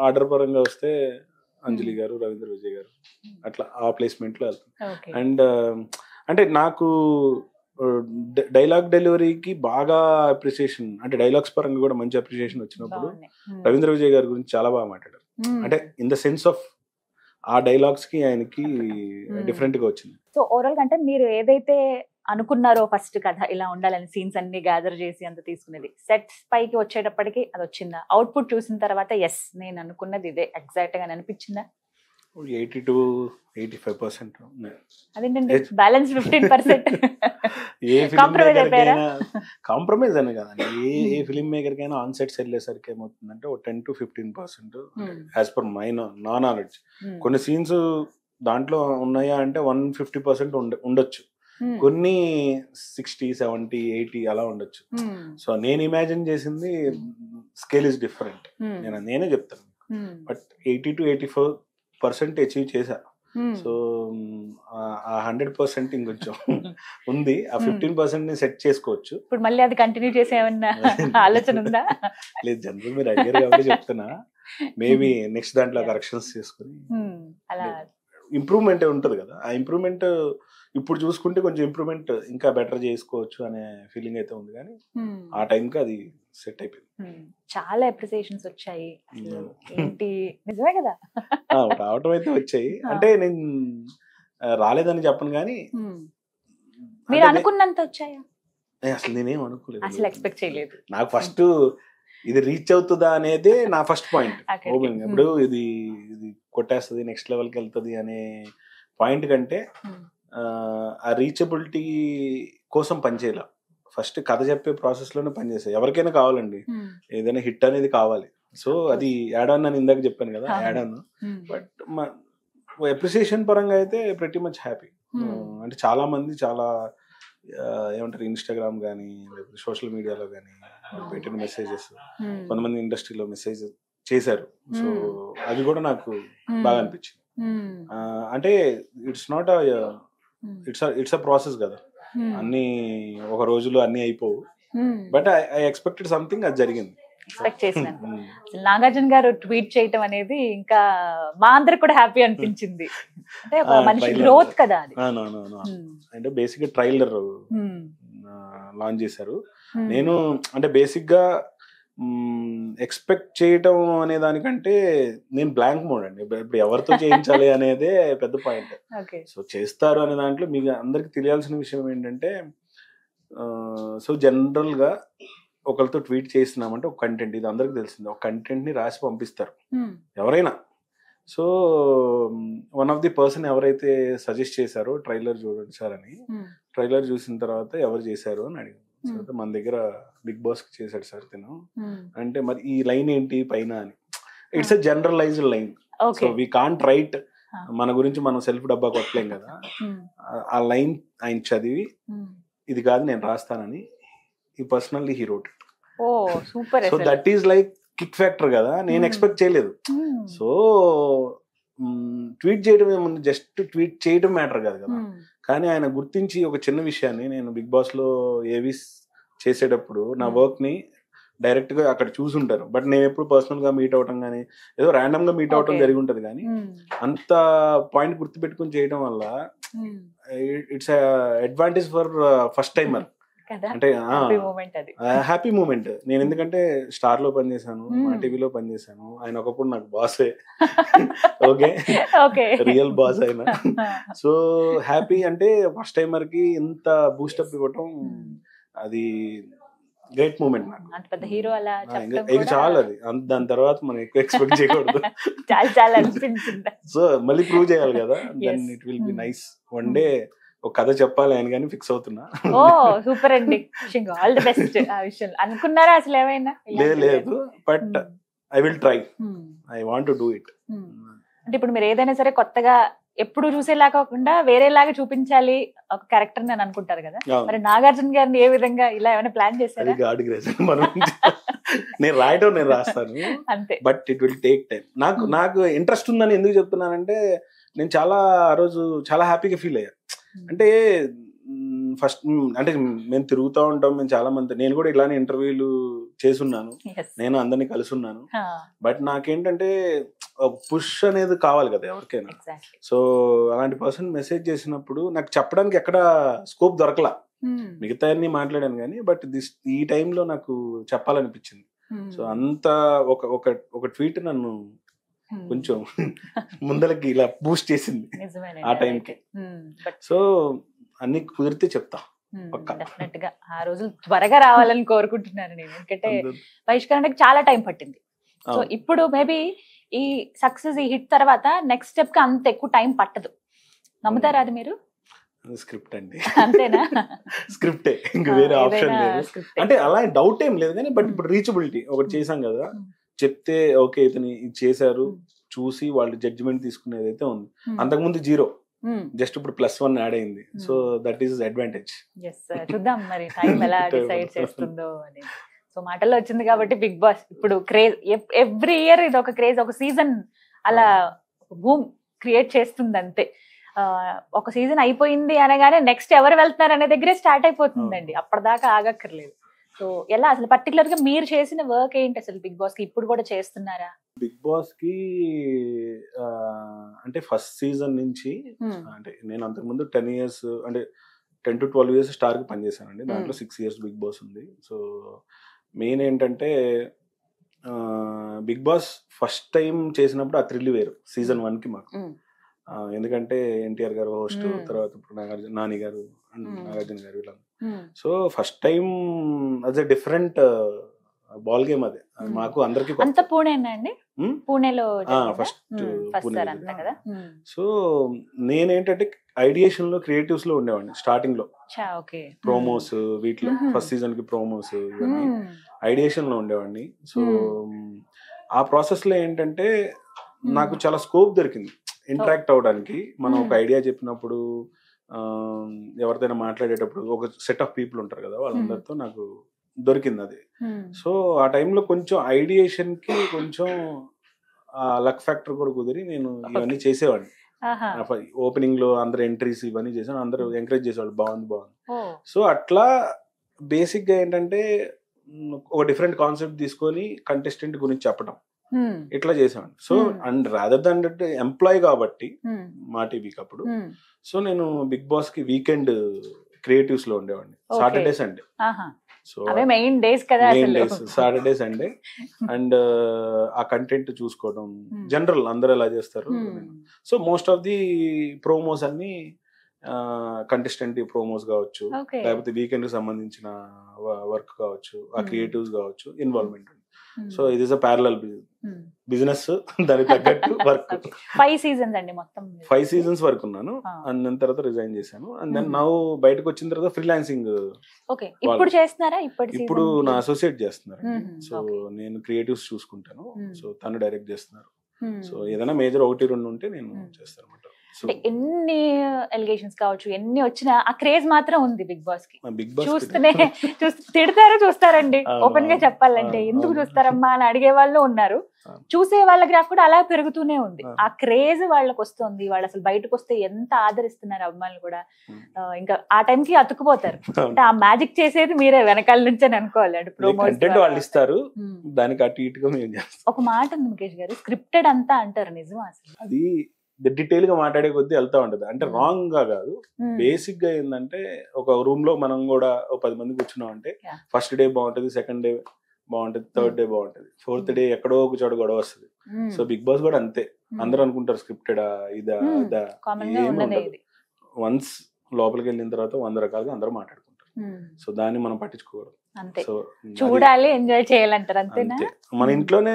ఆర్డర్ పరంగా వస్తే అంజలి గారు, రవీంద్ర విజయ్ గారు, అట్లా ఆ ప్లేస్మెంట్ లో వెళ్తాం. అండ్ అంటే నాకు డైలాగ్ డెలివరీకి బాగా అప్రిసియేషన్, అంటే డైలాగ్స్ పరంగా కూడా మంచి అప్రిసియేషన్ వచ్చినప్పుడు రవీంద్ర విజయ్ గారి గురించి చాలా బాగా మాట్లాడారు. అంటే ఇన్ ద సెన్స్ ఆఫ్ ఆ డైలాగ్స్ కి ఆయనకి డిఫరెంట్ గా వచ్చింది. సో ఓవరాల్ అంటే మీరు ఏదైతే అనుకున్నారో ఫస్ట్ కథ ఇలా ఉండాలని, సీన్స్ అన్ని గ్యాదర్ చేసి అంత తీసుకునేది, సెట్స్ పైకి వచ్చేటప్పటికి అది వచ్చిందా? అవుట్పుట్ చూసిన తర్వాత ఎస్ నేను అనుకున్నది ఇదే ఎగ్జాక్ట్ గా అనిపించిందా? 80 to 85%. అదేంటండి బ్యాలెన్స్ 15%? కాంప్రమైజ్ అని కదండి, ఏ ఫిల్మ్ మేకర్ కైనా ఆన్ సెట్స్ వెళ్ళేసరికి ఏమవుతుందంటే 10 to 15% యాజ్ పర్ మై నా నాలెడ్జ్. కొన్ని సీన్స్ దాంట్లో ఉన్నాయా అంటే 150% ఉండొచ్చు, కొన్ని 60, 70, 80 అలా ఉండొచ్చు. సో నేను ఇమాజిన్ చేసింది స్కేల్ ఇస్ డిఫరెంట్, నేనే చెప్తాను. బట్ 80 to 84% అచీవ్ చేశా. సో ఆ 100% ఇంకొంచెం ఉంది. ఆ 15% ని సెట్ చేసుకోవచ్చు. ఇప్పుడు మళ్ళీ అది కంటిన్యూ చేసే ఏమన్నా ఆలోచన ఉందా? లేదు, జనరల్ మీరు అడిగారు కాబట్టి చెప్తున్నా. మేబీ నెక్స్ట్ దాంట్లో కరెక్షన్స్ చేసుకుని అలా ఇంప్రూవ్మెంట్ ఉంటది కదా, ఆ ఇంప్రూవ్మెంట్ ఇప్పుడు చూసుకుంటే కొంచెం ఇంప్రూవ్మెంట్ ఇంకా బెటర్ చేసుకోవచ్చు అనే ఫీలింగ్ అయితే ఉంది. కానీ ఆ టైంకి అది సెట్ అయిపోయింది. చాలా అప్రిసియేషన్స్ వచ్చాయి. ఏంటి నిజమే కదా? రావటం అయితే వచ్చాయి. అంటే నేను రాలేదని చెప్పను, కానీ మీరు అనుకున్నంత వచ్చాయా? అసలు నేనేం అనుకోలేదు, అసలు ఎక్స్పెక్ట్ చేయలేదు. నాకు ఫస్ట్ ఇది రీచ్ అవుతుందా అనేదే నా ఫస్ట్ పాయింట్. ఇప్పుడు ఇది కొట్టేస్తుంది, నెక్స్ట్ లెవెల్కి వెళ్తుంది అనే పాయింట్ కంటే ఆ రీచబిలిటీ కోసం పనిచేయాల. ఫస్ట్ కథ చెప్పే ప్రాసెస్ లోనే పనిచేస్తాయి. ఎవరికైనా కావాలండి, ఏదైనా హిట్ అనేది కావాలి. సో అది యాడ్ ఆన్ అని ఇందాక చెప్పాను కదా, యాడ్ ఆన్. బట్ అప్రిసియేషన్ పరంగా అయితే ప్రతి మచ్ హ్యాపీ. అంటే చాలా మంది చాలా ఏమంటారు, ఇన్స్టాగ్రామ్ కానీ సోషల్ మీడియాలో కానీ పెట్టిన మెసేజెస్, కొంతమంది ఇండస్ట్రీలో మెసేజ్ చేశారు. సో అది కూడా నాకు బాగా అనిపించింది. అంటే it's not it's a process కదా, అన్ని ఒక రోజులో అన్ని అయిపోవు. బట్ ఐ ఎక్స్పెక్టెడ్ సంథింగ్, అది జరిగింది. ఎక్స్పెక్ట్ చేసినాను. నాగార్జున గారు ట్వీట్ చేయటం అనేది ఇంకా మా అందరికి కూడా హ్యాపీ అనిపించింది. అంటే ఒక మనిషి గ్రోత్ కదా అది. అంటే బేసిక్ గా ట్రైలర్ లాంచ్ చేశారు. నేను అంటే బేసిక్ గా ఎక్స్పెక్ట్ చేయటం అనే దానికంటే నేను బ్లాంక్ మోడ్ అండి. ఇప్పుడు ఎవరితో చేయించాలి అనేదే పెద్ద పాయింట్. సో చేస్తారు అనే దాంట్లో మీకు అందరికి తెలియాల్సిన విషయం ఏంటంటే, సో జనరల్ గా ఒకరితో ట్వీట్ చేస్తున్నామంటే ఒక కంటెంట్, ఇది అందరికి తెలిసింది, ఒక కంటెంట్ ని రాసి పంపిస్తారు ఎవరైనా. So one of the person ఎవరైతే సజెస్ట్ చేశారో ట్రైలర్ చూడండి సార్ అని, ట్రైలర్ చూసిన తర్వాత ఎవరు చేశారు అని అడిగారు. మన దగ్గర బిగ్ బాస్ చేశాడు సార్ తిను అంటే, మరి ఈ లైన్ ఏంటి పైన అని. It's a generalised line. So we can't write, మన గురించి మనం సెల్ఫ్ డబ్బా కొట్టలేం కదా. ఆ లైన్ ఆయన చదివి ఇది కాదు నేను రాస్తానని ఈ personally he wrote it. So that is like kick factor కదా, నేను ఎక్స్పెక్ట్ చేయలేదు. సో ట్వీట్ చేయడం ఏముంది, జస్ట్ ట్వీట్ చేయడం మ్యాటర్ కాదు కదా. కానీ ఆయన గుర్తించి ఒక చిన్న విషయాన్ని, నేను బిగ్ బాస్ లో ఏవి చేసేటప్పుడు నా వర్క్ ని డైరెక్ట్ గా అక్కడ చూసుంటారు. బట్ నేను ఎప్పుడు పర్సనల్ గా మీట్ అవటం కానీ ఏదో ర్యాండమ్ గా మీట్ అవటం జరిగి ఉంటది. కానీ అంత పాయింట్ గుర్తు పెట్టుకుని చేయడం వల్ల it's advantage for first timer. అంటే హ్యాపీ మూమెంట్. నేను ఎందుకంటే స్టార్ లో పనిచేశాను, మా టీవీలో పనిచేశాను. ఆయన ఒకప్పుడు నాకు బాసే, ఓకే రియల్ బాస్ ఆయన. సో హ్యాపీ అంటే ఫస్ట్ టైమర్ కి ఇంత బూస్టప్ ఇవ్వటం అది గ్రేట్ మూమెంట్ నాకు. ఇది చాలా, అది దాని తర్వాత మనం ఎక్కువ ఎక్స్పెక్ట్ చేయకూడదు. సో మళ్ళీ ప్రూవ్ చేయాలి కదా, then it will be nice. One day ఒక కథ చెప్పాలి ఆయన, కానీ ఫిక్స్ అవుతున్నా. ఓ సూపర్ అండి, ఆల్ ది బెస్ట్. ఆ విషయం అనుకున్నారా అసలు ఏమైనా? లేదు, but I will try, I want to do it. అంటే ఇప్పుడు మీరు ఏదైనా సరే కొత్తగా ఎప్పుడు చూసేలా కాకుండా వేరేలాగా చూపించాలి ఒక క్యారెక్టర్ అని అనుకుంటారు కదా, మరి నాగార్జున గారిని ఏ విధంగా ఇలా ఏమైనా ప్లాన్ చేశారా? నేను రాయటం నేను రాస్తాను అంతే, but it will take time. నాకు ఇంట్రెస్ట్ ఉందని ఎందుకు చెప్తున్నానంటే, నేను ఆ రోజు చాలా హ్యాపీగా ఫీల్ అయ్యా. అంటే ఫస్ట్ అంటే మేము తిరుగుతూ ఉంటాం, మేము చాలా మంది, నేను కూడా ఇలానే ఇంటర్వ్యూలు చేసున్నాను, నేను అందరినీ కలిసి ఉన్నాను. బట్ నాకేంటంటే పుష్ అనేది కావాలి కదా ఎవరికైనా. సో అలాంటి పర్సన్ మెసేజ్ చేసినప్పుడు నాకు చెప్పడానికి ఎక్కడ స్కోప్ దొరకలా. మిగతా అన్ని మాట్లాడాను కానీ, బట్ ఈ టైంలో నాకు చెప్పాలనిపించింది. సో అంత ఒక ట్వీట్ నన్ను కొంచెం ముందలకి ఇలా బూస్ట్ చేసింది ఆ టైంకి. సో అన్ని కుదిరితే చెప్తా డెఫినెట్ గా. ఆ రోజులు త్వరగా రావాలని కోరుకుంటున్నాను నేను, ఎందుకంటే బహిష్కరణకి చాలా టైం పట్టింది. సో ఇప్పుడు మేబీ ఈ సక్సెస్, ఈ హిట్ తర్వాత నెక్స్ట్ స్టెప్ కి అంత ఎక్కువ టైం పట్టదు. నమ్ముతారా అది మీరు? స్క్రిప్ట్ అండి, అంతేనా? స్క్రిప్టే, ఇంకా వేరే ఆప్షన్ లేదు. అంటే అలా డౌట్ ఏం లేదు కానీ, బట్ ఇప్పుడు రీచబిలిటీ ఒకటి చేసాం కదా, చెప్తే ఓకే ఇతని ఇది చేశారు చూసి వాళ్ళు జడ్జిమెంట్ తీసుకునేది అయితే ఉంది. అంతకుముందు జీరో. జస్ట్ ఇప్పుడు +1 యాడ్ అయింది. So that is advantage. చూద్దాం మరి టైం ఎలా డిసైడ్ చేస్తుందో అని. సో మాటల్లో వచ్చింది కాబట్టి బిగ్ బాస్ ఇప్పుడు క్రేజ్, ఎవ్రీ ఇయర్ ఇది ఒక క్రేజ్, ఒక సీజన్ అలా బూమ్ క్రియేట్ చేస్తుంది అంతే. ఒక సీజన్ అయిపోయింది అనగానే నెక్స్ట్ ఎవరు వెళ్తున్నారు అనే దగ్గరే స్టార్ట్ అయిపోతుందండి, అప్పటిదాకా ఆగక్కర్లేదు. సో ఎలా అసలు పర్టికులర్ గా మీరు చేసిన వర్క్ ఏంటి అసలు బిగ్ బాస్ కి, ఇప్పుడు కూడా చేస్తున్నారా? బిగ్ బాస్ కి అంటే ఫస్ట్ సీజన్ నుంచి అంటే నేను అంతకుముందు 10 years అంటే 10 to 12 years స్టార్ కి పనిచేశానండి. దాంట్లో 6 years బిగ్ బాస్ ఉంది. సో మెయిన్ ఏంటంటే బిగ్ బాస్ ఫస్ట్ టైం చేసినప్పుడు ఆ థ్రిల్ వేరు సీజన్ 1 కి మాకు. ఎందుకంటే ఎన్టీఆర్ గారు హోస్ట్, తర్వాత ఇప్పుడు నాని గారు, నాగార్జున గారు ఇలా. So first time as a different ball game అది మాకు అందరికి. అంత పూణేనా అండి? పూణేలో ఫస్ట్ పూణే. సో నేనేంటంటే ఐడియేషన్ లో, క్రియేటివ్స్ లో ఉండేవాడిని స్టార్టింగ్ లో. ప్రోమోస్ వీటిలో ఫస్ట్ సీజన్ కి ప్రోమోస్ ఇవన్నీ ఐడియేషన్ లో ఉండేవాడిని. సో ఆ ప్రాసెస్ లో ఏంటంటే నాకు చాలా స్కోప్ దొరికింది ఇంటరాక్ట్ అవడానికి. మనం ఒక ఐడియా చెప్పినప్పుడు, ఎవరిదైనా మాట్లాడేటప్పుడు ఒక సెట్ ఆఫ్ పీపుల్ ఉంటారు కదా, వాళ్ళందరితో నాకు దొరికింది అది. సో ఆ టైంలో కొంచెం ఐడియేషన్ కి కొంచెం లక్ ఫ్యాక్టర్ కూడా కుదిరి నేను ఇవన్నీ చేసేవాడిని. ఓపెనింగ్ లో అందరు ఎంట్రీస్ ఇవన్నీ చేశాను, అందరూ ఎంకరేజ్ చేసేవాళ్ళు, బాగుంది. సో అట్లా బేసిక్ గా ఏంటంటే ఒక డిఫరెంట్ కాన్సెప్ట్ తీసుకొని కంటెస్టెంట్ గురించి చెప్పడం, ఇట్లా చేసేవాడిని. So and rather than employ కాబట్టి మా టీవీకి అప్పుడు. సో నేను బిగ్ బాస్ కి వీకెండ్ క్రియేటివ్స్ లో ఉండేవాడిని, Saturday Sunday. So main days కదా, సాటర్డే సండే. అండ్ ఆ కంటెంట్ చూసుకోవడం, జనరల్ అందరూ ఎలా చేస్తారు. So most of the promos అన్ని కంటెస్టెంట్ ప్రోమోస్ కావచ్చు, లేకపోతే వీకెండ్ కి సంబంధించిన వర్క్ కావచ్చు, ఆ క్రియేటివ్స్ కావచ్చు, ఇన్వాల్వ్మెంట్. సో ఇది ఇస్ అ ప్యారలల్ బిజినెస్, దానికి తగ్గట్టు వర్క్. 5 seasons అండి మొత్తం. 5 seasons వరకు ఉన్నాను. అండ్ దాని తర్వాత రిజైన్ చేశాను. అండ్ దెన్ నౌ బయటకు వచ్చిన తర్వాత ఫ్రీలాన్సింగ్. ఇప్పుడు చేస్తున్నారా? ఇప్పుడు నా అసోసియేట్ చేస్తున్నారు. సో నేను క్రియేటివ్స్ చూసుకుంటాను, సో తను డైరెక్ట్ చేస్తున్నారు. సో ఏదైనా మేజర్ 1-2 ఉంటే నేను చేస్తాను అనమాట. ఎన్ని ఎలిగేషన్స్ కావచ్చు, ఎన్ని వచ్చినా ఆ క్రేజ్ మాత్రం ఉంది బిగ్ బాస్ కి. చూస్తూనే తిడతారు, చూస్తారండి. ఓపెన్ గా చెప్పాలంటే ఎందుకు చూస్తారమ్మా అని అడిగే వాళ్ళు ఉన్నారు, చూసే వాళ్ళ గ్రాఫ్ కూడా అలా పెరుగుతూనే ఉంది. ఆ క్రేజ్ వాళ్ళకి వస్తుంది. వాళ్ళు అసలు బయటకు వస్తే ఎంత ఆదరిస్తున్నారు అమ్మాయిలు కూడా. ఇంకా ఆ టైం కి అతుక్కుపోతారు. అంటే ఆ మ్యాజిక్ చేసేది మీరే వెనకాల నుంచి అని అనుకోవాలి. అంటే ప్రోమోస్ వాళ్ళు ఇస్తారు, దానికి అటు ఇటుగా మేము చేస్తాం. ఒక మాట ఉంది ముఖేష్ గారు, స్క్రిప్టెడ్ అంతా అంటారు, నిజమా అసలు? అది డీటెయిల్ గా మాట్లాడే కొద్దీ వెళ్తా ఉంటది. అంటే రాంగ్ గా కాదు, బేసిక్ గా ఏంటంటే ఒక రూమ్ లో మనం కూడా 10 మంది కూర్చున్నాం అంటే ఫస్ట్ డే బాగుంటది, సెకండ్ డే బాగుంటది, థర్డ్ డే బాగుంటది, ఫోర్త్ డే ఎక్కడో ఒక చోట గొడవ వస్తుంది. సో బిగ్ బాస్ కూడా అంతే. అందరూ అనుకుంటారు స్క్రిప్టెడా ఇదా ఇదా, వన్స్ లోపలికి వెళ్ళిన తర్వాత 100 రకాలుగా అందరూ మాట్లాడుకుంటారు. సో దాన్ని మనం పట్టించుకోకూడదు. సో చూడాలి, ఎంజాయ్ చేయాలంటారు అంతే. మన ఇంట్లోనే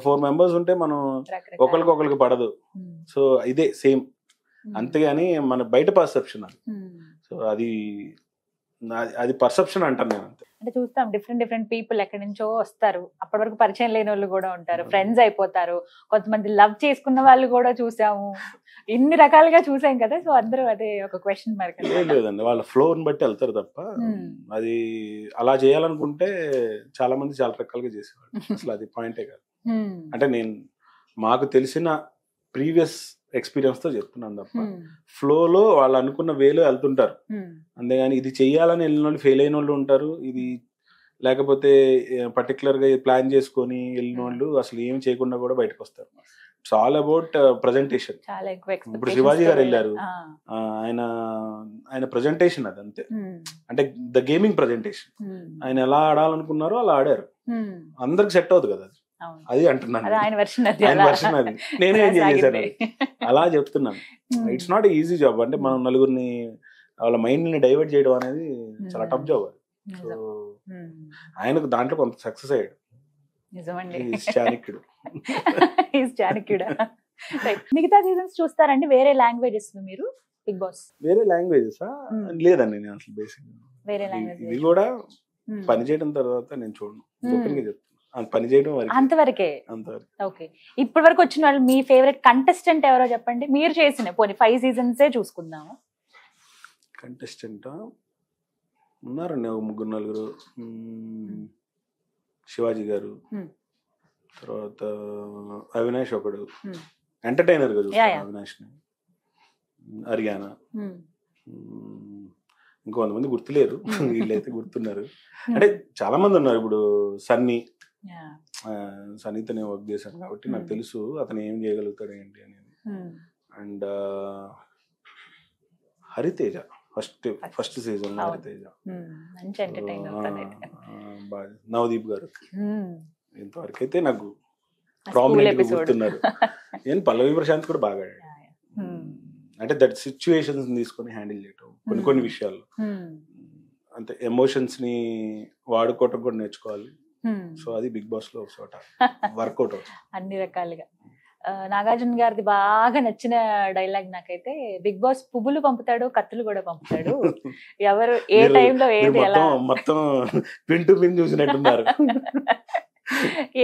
4 members ఉంటే మనం ఒకరికి పడదు. సో ఇదే సేమ్, అంతేగాని మన బయట పర్సెప్షన్ అది. సో అది పర్సెప్షన్ అంటాను నేను. అంతే. అంటే చూస్తాం డిఫరెంట్ పీపుల్ ఎక్కడి నుంచో వస్తారు, అప్పటి వరకు పరిచయం లేని వాళ్ళు కూడా ఉంటారు, ఫ్రెండ్స్ అయిపోతారు, కొంతమంది లవ్ చేసుకున్న వాళ్ళు కూడా చూసాము, ఇన్ని రకాలుగా చూసాం కదా. సో అందరూ అదే ఒక క్వశ్చన్ మార్క్. లేదండి, వాళ్ళ ఫ్లోని బట్టి వెళ్తారు తప్ప అది అలా చేయాలనుకుంటే చాలా మంది చాలా రకాలుగా చేసేవాళ్ళు. అసలు అది పాయింటే కాదు. అంటే నేను మాకు తెలిసిన ప్రీవియస్ ఎక్స్పీరియన్స్ తో చెప్తున్నాను తప్ప ఫ్లోలో వాళ్ళు అనుకున్న వేలో వెళ్తుంటారు. అంతేగాని ఇది చెయ్యాలని వెళ్ళిన వాళ్ళు ఫెయిల్ అయిన వాళ్ళు ఉంటారు. ఇది లేకపోతే పర్టికులర్ గా ప్లాన్ చేసుకొని వెళ్ళిన వాళ్ళు అసలు ఏమి చేయకుండా కూడా బయటకు వస్తారు. It's all about presentation. ఇప్పుడు శివాజీ గారు వెళ్ళారు, ఆయన ప్రజెంటేషన్ అది అంతే. అంటే ద గేమింగ్ ప్రజెంటేషన్, ఆయన ఎలా ఆడాలనుకున్నారో అలా ఆడారు. అందరికి సెట్ అవుతుంది కదా అది అంటున్నాను. ఆయన వర్షన్ అది, నేనే ఎంజాయ్ చేశాను అలా చెప్తున్నాను. It's not easy job. అంటే మనం నలుగురిని వాళ్ళ మైండ్ ని డైవర్ట్ చేయడం అనేది చాలా టఫ్ జాబ్ అది. సో ఆయనకు దాంట్లో కొంత సక్సెస్ అయ్యాడు. చాణక్యుడు. మిగతా సీజన్స్ చూస్తారండి? వేరే లాంగ్వేజెస్ మీరు బిగ్ బాస్? వేరే లాంగ్వేజెస్ లేదండి, నేను అసలు బేసిక్ వేరే లాంగ్వేజ్ ఇవి కూడా పని చేయడం తర్వాత నేను చూడను. ఓపెన్ గా చెప్తాను. పని చేయడం వరకు అంతవరకే. అంతవరకు. ఓకే. ఇప్పటి వరకు వచ్చిన వాళ్ళు మీ ఫేవరెట్ కంటెస్టెంట్ ఎవరో చెప్పండి. మీరు చేసిన పోనీ 5 సీజన్సే చూసుకుందాము. కంటెస్టెంట్ ఉన్నారండి ఒక 3-4. శివాజీ గారు, తర్వాత అవినాష్ ఒకడు, ఎంటర్టైనర్ గా చూస్తాను అవినాష్ ని. హర్యానా, ఇంకొంతమంది గుర్తులేరు, వీళ్ళైతే గుర్తున్నారు. అంటే చాలా మంది ఉన్నారు. ఇప్పుడు సన్నీతోనే వర్క్ చేశాను కాబట్టి నాకు తెలుసు అతను ఏం చేయగలుగుతాడు ఏంటి అనేది. అండ్ హరితేజ ఫస్ట్ సీజన్ లో హరితేజ, నవదీప్ గారు ఇంతవరకు అయితే నాకు ప్రామినెంట్ గుర్తున్నారు. నేను పల్లవి ప్రశాంత్ కూడా బాగా ఆడాడు. అంటే దట్ సిచ్యువేషన్స్ తీసుకొని హ్యాండిల్ చేయటం కొన్ని విషయాల్లో, అంటే ఎమోషన్స్ ని వాడుకోవటం కూడా నేర్చుకోవాలి. సో అది బిగ్ బాస్ లో చోట వర్కౌట్ అవుతుంది అన్ని రకాలుగా. నాగార్జున గారిది బాగా నచ్చిన డైలాగ్ నాకైతే, బిగ్ బాస్ పువ్వులు పంపుతాడు, కత్తులు కూడా పంపుతాడు, ఎవరు ఏ టైంలో ఏది ఎలా మొత్తం పిన్ టు పిన్ చూసినట్టున్నారు.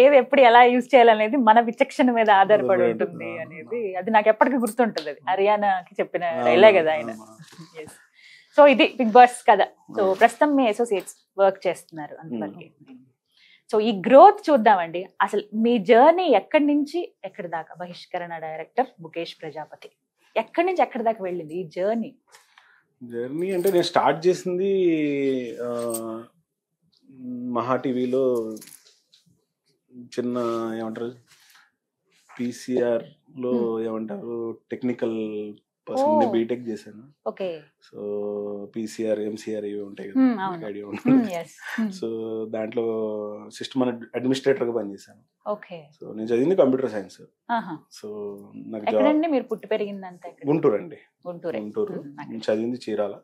ఏది ఎప్పుడు ఎలా యూజ్ చేయాలనేది మన విచక్షణ మీద ఆధారపడి ఉంటుంది అనేది, అది నాకు ఎప్పటికీ గుర్తుంటది. అది హర్యానాకి చెప్పిన డైలాగ్ కదా ఆయన. సో ఇది బిగ్ బాస్ కదా. సో ప్రస్తుతం మీ అసోసియేట్స్ వర్క్ చేస్తున్నారు అంతవరకు. సో ఈ గ్రోత్ చూద్దామండి. అసలు మీ జర్నీ ఎక్కడి నుంచి ఎక్కడి దాకా? బహిష్కరణ డైరెక్టర్ ముఖేష్ ప్రజాపతి, ఎక్కడి నుంచి ఎక్కడి దాకా వెళ్ళింది ఈ జర్నీ? అంటే నేను స్టార్ట్ చేసింది మహా టీవీలో చిన్న ఏమంటారు పీసీఆర్ లో ఏమంటారు టెక్నికల్ పర్సన్ బీటెక్ చేశాను. ఓకే. సో పీసీఆర్ ఎంసీఆర్ ఇవి ఉంటాయి కదా, ఐడియా ఉంటుంది. సో దాంట్లో సిస్టమ్ అడ్మినిస్ట్రేటర్ గా పనిచేశాను. ఓకే. సో నేను చదివింది కంప్యూటర్ సైన్స్. సో నాకు ఎక్కడండి మీరు పుట్టి పెరిగిందంతా? గుంటూరు అండి. గుంటూరు. చదివింది చీరాల,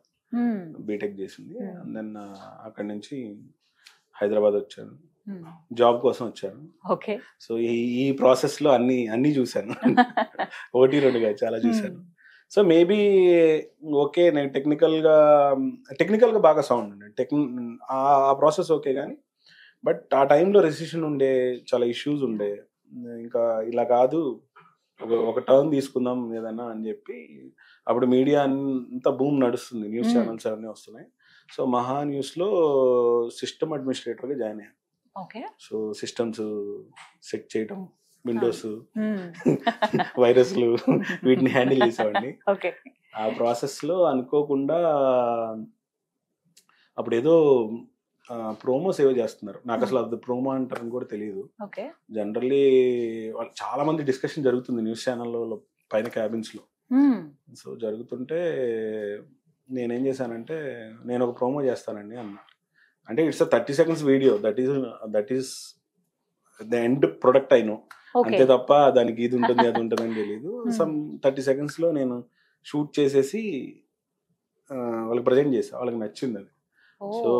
బీటెక్ చేసింది. దెన్ అక్కడి నుంచి హైదరాబాద్ వచ్చాను, జాబ్ కోసం వచ్చాను. ఓకే. సో ఈ ప్రాసెస్ లో అన్ని చూసాను, 1-2 చాలా చూసాను. సో మేబీ ఓకే, నేను టెక్నికల్ గా బాగా సౌండ్ ఉండే ఆ ప్రాసెస్ ఓకే, కానీ బట్ ఆ టైంలో రెసిషన్ ఉండే, చాలా ఇష్యూస్ ఉండే. ఇంకా ఇలా కాదు, ఒక టర్న్ తీసుకుందాం ఏదన్నా అని చెప్పి, అప్పుడు మీడియా అంతా బూమ్ నడుస్తుంది, న్యూస్ ఛానల్స్ అవన్నీ వస్తున్నాయి. సో మహా న్యూస్ లో సిస్టమ్ అడ్మినిస్ట్రేటర్ గా జాయిన్ అయ్యాను. సో సిస్టమ్స్ సెట్ చేయటం, విండోస్, వైరస్లు, వీటిని హ్యాండిల్ చేసేవాడిని. ఆ ప్రాసెస్ లో అనుకోకుండా అప్పుడు ఏదో ప్రోమోస్ ఏవో చేస్తున్నారు, నాకు అసలు అది ప్రోమో అంటారని కూడా తెలియదు. జనరల్లీ చాలా మంది డిస్కషన్ జరుగుతుంది న్యూస్ ఛానల్లో పైన క్యాబిన్స్ లో. సో జరుగుతుంటే నేనేం చేశానంటే, నేను ఒక ప్రోమో చేస్తానండి అన్నా. అంటే it's 30 seconds video, that is the end product అయినో, అంతే తప్ప దానికి ఇది ఉంటుంది అది ఉంటుంది అని తెలియదు. సమ్ 30 seconds లో నేను షూట్ చేసేసి వాళ్ళకి ప్రజెంట్ చేసా, వాళ్ళకి నచ్చింది అది. సో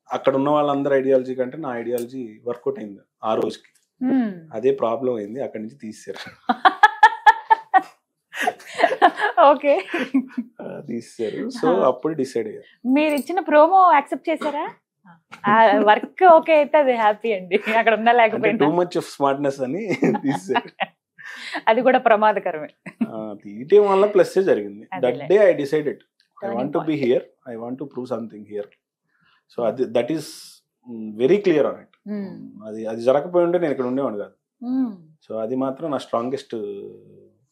అక్కడ ఉన్న వాళ్ళందరి ఐడియాలజీ కంటే నా ఐడియాలజీ వర్కౌట్ అయింది ఆ రోజుకి. అదే ప్రాబ్లం అయింది, అక్కడి నుంచి తీసారు. ఓకే, తీసారు. సో అప్పుడు డిసైడ్ అయ్యారు. మీరు ఇచ్చిన ప్రోమో యాక్సెప్ట్ చేశారా? వర్క్ ఓకే అయితే అది హ్యాపీ అండి, అక్కడ ఉన్నా లేకపోయినా. టూ మచ్ ఆఫ్ స్మార్ట్నెస్ అని తీసారు. అది కూడా ప్రమాదకరమే. తీయటం వల్ల ప్లస్ జరిగింది. That day I decided I want to be here, I want to prove something here. So అది that is very clear on it. అది జరగకపోయి ఉంటే నేను ఇక్కడ ఉండేవాడు కాదు. సో అది మాత్రం నా స్ట్రాంగెస్ట్